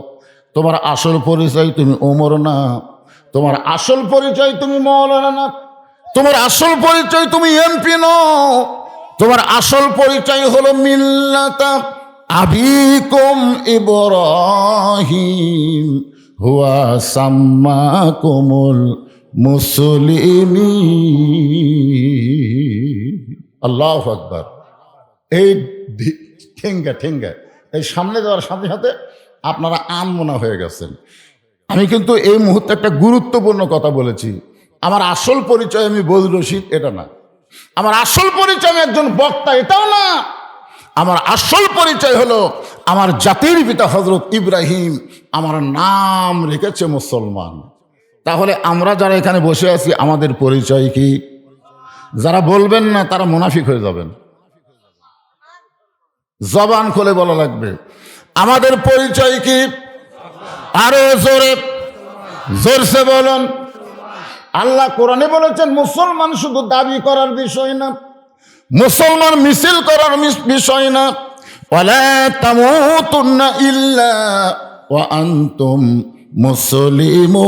তোমার আসল পরিচয় তুমি ওমর না, তোমার আসল পরিচয় তুমি মাওলানা না, তোমার আসল পরিচয় তুমি এমপি নও, তোমার আসল পরিচয় হলো মিল্লাতা আবিকুম ইব্রাহিম হুয়া সাম্মাকুমুল মুসলিমিন। আল্লাহু আকবার। এই ঠেঙ্গা ঠেঙ্গা এই সামনে যাওয়ার সাথে সাথে আপনারা আনমনা হয়ে গেছেন। আমি কিন্তু এই মুহূর্তে একটা গুরুত্বপূর্ণ কথা বলেছি। আমার আসল পরিচয় আমি বজলুর রশিদ এটা না, আমার আসল পরিচয় আমি একজন বক্তা এটাও না, আমার আসল পরিচয় হলো আমার জাতির পিতা হযরত ইব্রাহিম আমার নাম রেখেছে মুসলমান। তাহলে আমরা যারা এখানে বসে আছি আমাদের পরিচয় কি? যারা বলবেন না তারা মুনাফিক হয়ে যাবেন। জবান খুলে বলা লাগবে আমাদের পরিচয় কি? আরো জোরে জোরসে বলুন। আল্লাহ কোরআনে বলেছেন মুসলমান শুধু দাবি করার বিষয় না, মুসলমান মিছিল করার বিষয় না। ওয়ালা তামুতুন্না ইল্লা ওয়া আনতুম মুসলিমুন।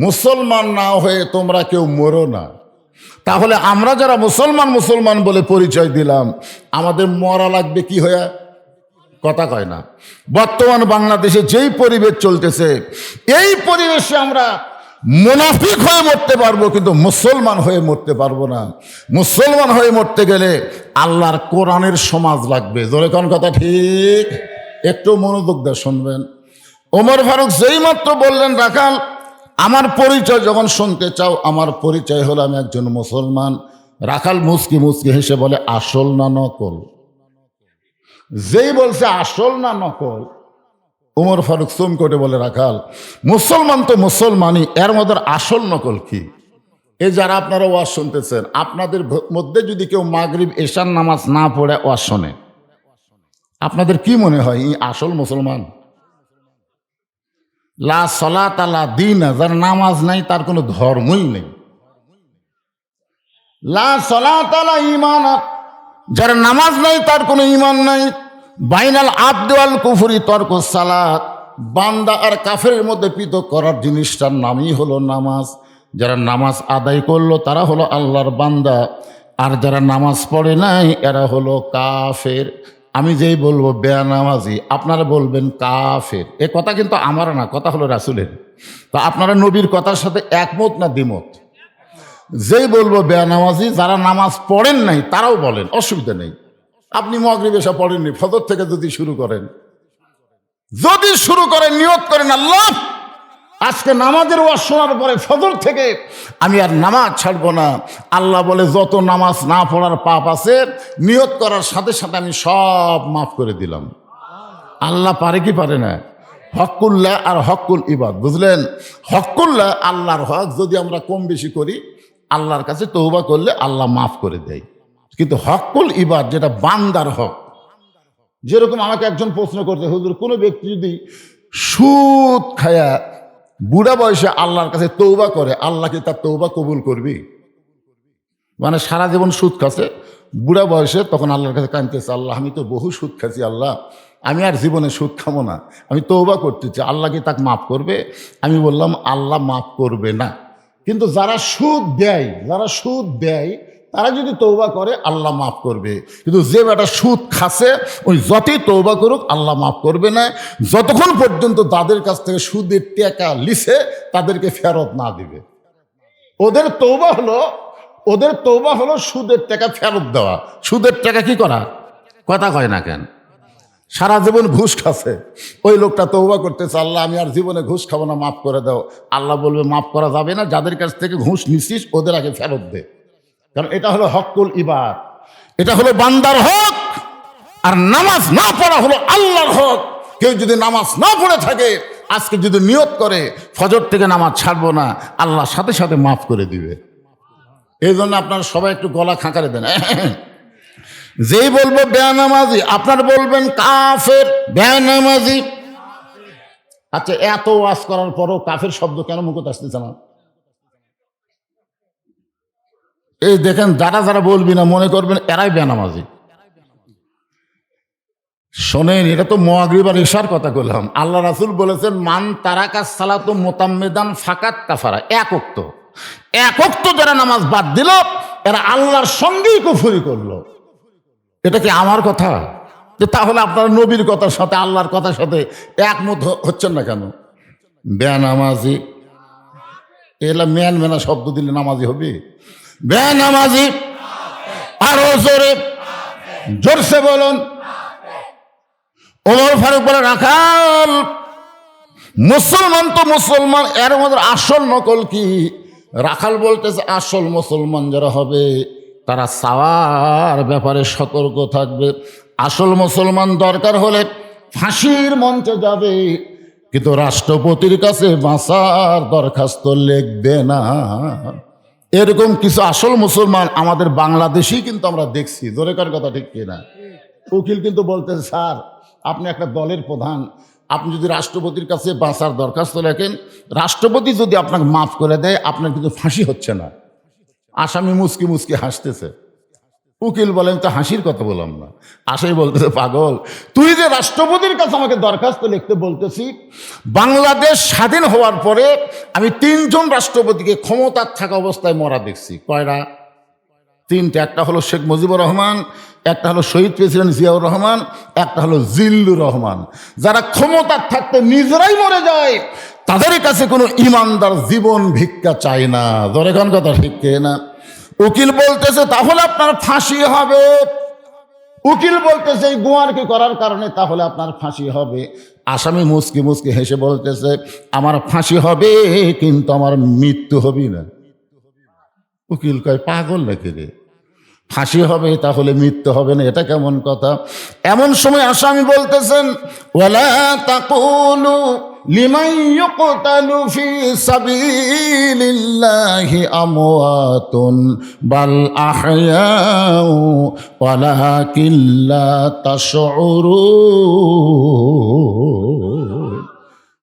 মুসলমান না হয়ে তোমরা কেউ মরো না। তাহলে আমরা যারা মুসলমান মুসলমান বলে পরিচয় দিলাম, আমাদের মরা লাগবে কি হয়ে? কথা কয় না। বর্তমান বাংলাদেশে যেই পরিবেশ চলতেছে, এই পরিবেশে আমরা মুনাফিক হয়ে মরতে পারবো, কিন্তু মুসলমান হয়ে মরতে পারবো না। মুসলমান হয়ে মরতে গেলে আল্লাহর কোরআনের সমাজ লাগবে। জোরে কোন কথা ঠিক? একটু মনোযোগ দিয়ে শুনবেন। ওমর ফারুক যেই মাত্র বললেন, রাখাল আমার পরিচয় যখন শুনতে চাও, আমার পরিচয় হলো আমি একজন মুসলমান। রাখাল মুচকি মুচকি হেসে বলে, আসল না নকল? যেই বলছে আসল না নকল, ওমর ফারুক চুম করে বলে, রাখাল মুসলমান তো মুসলমানই, এর মধ্যে আসল নকল কি? এই যারা আপনারা ওয়াজ শুনতেছেন, আপনাদের মধ্যে যদি কেউ মাগরিব এশার নামাজ না পড়ে ওয়াজ শোনে, আপনাদের কি মনে হয় এই আসল মুসলমান? লা সলাত লা দীন, যার নামাজ নাই তার কোনো ধর্মই নেই। লা সলাত লা ঈমান, যার নামাজ নাই তার কোনো ঈমান নাই। বাইনাল আবদ ওয়াল কুফরি তরকুস সালাত, বান্দা আর কাফেরের মধ্যে পৃথক করার জিনিসটার নামই হলো নামাজ। যারা নামাজ আদায় করলো তারা হলো আল্লাহর বান্দা, আর যারা নামাজ পড়ে নাই এরা হলো কাফের। আমি যেই বলবো বেনামাজি, আপনারা বলবেন কাফের। এ কথা কিন্তু আমার না, কথা হলো রাসূলের। তো আপনারা নবীর কথার সাথে একমত না দ্বিমত? যেই বলবো বেনামাজি, যারা নামাজ পড়েন নাই তারাও বলেন, অসুবিধা নেই। আপনি মাগরিব এশা পড়েননি, ফজর থেকে যদি শুরু করেন নিয়ত করেন, আল্লাহ আজকে নামাজের ওয়াজ শোনার পরে ফজর থেকে আমি আর নামাজ ছাড়বো না। আল্লাহ বলে যত নামাজ না পড়ার পাপ আছে, নিয়ত করার সাথে সাথে আমি সব মাফ করে দিলাম। আল্লাহ পারে কি পারে না? হকুল্লাহ আর হকুল ইবাদ, বুঝলেন? হকুল্লাহ আল্লাহর হক যদি আমরা কম বেশি করি, আল্লাহর কাছে তওবা করলে আল্লাহ মাফ করে দেয়। কিন্তু হকুল ইবাদ যেটা বান্দার হক, যেরকম আমাকে একজন প্রশ্ন করতে, হুজুর কোনো ব্যক্তি যদি সুদ খায়া বুড়া বয়সে আল্লাহর কাছে তওবা করে, আল্লাহ কি তার তওবা কবুল করবি? মানে সারা জীবন সুদ খাচ্ছে, বুড়া বয়সে তখন আল্লাহর কাছে কাঁদতেছে, আল্লাহ আমি তো বহু সুদ খাচ্ছি, আল্লাহ আমি আর জীবনে সুদ খাবো না, আমি তওবা করতেছি, আল্লাহ কি তাকে মাফ করবে? আমি বললাম আল্লাহ মাফ করবে না, কিন্তু যারা সুদ দেয় তারা যদি তওবা করে আল্লাহ মাফ করবে। কিন্তু যে বেটা সুদ খাচ্ছে, ওই যতই তওবা করুক আল্লাহ মাফ করবে না, যতক্ষণ পর্যন্ত তাদের কাছ থেকে সুদের টাকা লিছে তাদেরকে ফেরত না দিবে। ওদের তওবা হলো সুদের টাকা ফেরত দেওয়া। সুদের টাকা কি করা? কথা কয় না কেন? সারা জীবন ঘুষ খাচ্ছে, ওই লোকটা তওবা করতেছে, আল্লাহ আমি আর জীবনে ঘুষ খাবো না, মাফ করে দাও। আল্লাহ বলবে মাফ করা যাবে না, যাদের কাছ থেকে ঘুষ নিছিস ওদের আগে ফেরত দে। কারণ এটা হলো হকুল ইবাদ, এটা হলো বান্দার হক। আর নামাজ না পড়া হলো আল্লাহর হক। কেউ যদি নামাজ না পড়ে থাকে, আজকে যদি নিয়ত করে ফজর থেকে নামাজ ছাড়বো না, আল্লাহ সাথে সাথে মাফ করে দিবে। এই জন্য আপনারা সবাই একটু গলা খাঁকারে দেন। যেই বলবো বেনামাজি, আপনারা বলবেন কাফের, বেনামাজি। আচ্ছা, এত ওয়াজ করার পরও কাফের শব্দ কেন মুখে আসতেছে না? এই দেখেন, যারা যারা বলবি না মনে করবেন এরাই বেনামাজি। শোনেন, এটা তো মাগরিব আর ইশার কথা বললাম। আল্লাহ রাসূল বলেছেন, মান তারাকা সালাতু মুতাম্মিদান ফাকাত কাফারা। এক ওয়াক্ত যারা নামাজ বাদ দিল, এরা আল্লাহর সঙ্গেই কুফরি করলো। এটা কি আমার কথা? তাহলে আপনারা নবীর কথার সাথে আল্লাহর কথার সাথে একমত হচ্ছেন না কেন? বেনামাজি, এলা মেনা শব্দ দিলে নামাজি হবে? বেনামাজি, আরো জোরসে বলুন। ওমর ফারুক বলে, রাখাল মুসলমান তো মুসলমান, এর মধ্যে আসল নকল কি? রাখাল বলতেছে, আসল মুসলমান যারা হবে তারা সাওয়ার ব্যাপারে সতর্ক থাকবে। আসল মুসলমান দরকার হলে ফাঁসির মঞ্চে যাবে, কিন্তু রাষ্ট্রপতির কাছে বাঁচার দরখাস্ত লিখবে না। এরকম কিছু আসল মুসলমান আমাদের বাংলাদেশেই কিন্তু আমরা দেখছি। দরকার কথা ঠিক কিনা? উকিল কিন্তু বলতেছে, স্যার আপনি একটা দলের প্রধান, আপনি যদি রাষ্ট্রপতির কাছে বাঁচার দরখাস্ত লেখেন, রাষ্ট্রপতি যদি আপনাকে মাফ করে দেয়, আপনার কিন্তু ফাঁসি হচ্ছে না। আসামি মুচকি মুচকি হাসতেছে। উকিল বলেন, তো হাসির কথা বললাম না। আসামি বলতেছে, পাগল, তুই যে রাষ্ট্রপতির কাছে আমাকে দরখাস্ত লিখতে বলতেছি, বাংলাদেশ স্বাধীন হওয়ার পরে আমি 3 জন রাষ্ট্রপতিকে ক্ষমতার থাকা অবস্থায় মরা দেখছি। কয়টা? 3টে। একটা হলো শেখ মুজিবুর রহমান, একটা হলো শহীদ প্রেসিডেন্ট জিয়াউর রহমান, একটা হলো জিল্লুর রহমান। যারা ক্ষমতার থাকতে নিজেরাই মরে যায়, তাদের কাছে কোনো ইমানদার জীবন ভিক্ষা চায় না। ধরে কোন কথা ঠিক না? উকিল বলতেছে, তাহলে আপনার ফাঁসি হবে। উকিল বলতেছে, এই গোয়ারকে করার কারণে তাহলে আপনার ফাঁসি হবে। আসামি মুচকি মুচকি হেসে বলতেছে, আমার ফাঁসি হবে, কিন্তু আমার মৃত্যু হবে না। উকিল কয়, পাগল নাকি রে? ফাঁসি হবে তাহলে মৃত্যু হবে না, এটা কেমন কথা? এমন সময় আসামি বলতেছেন, ওয়ালা তাকুলু লিমান ইউকতালু ফি সাবিলিল্লাহি আমওয়াতুন বাল আহয়াউ ওয়ালাকিন লা তাশউরুন।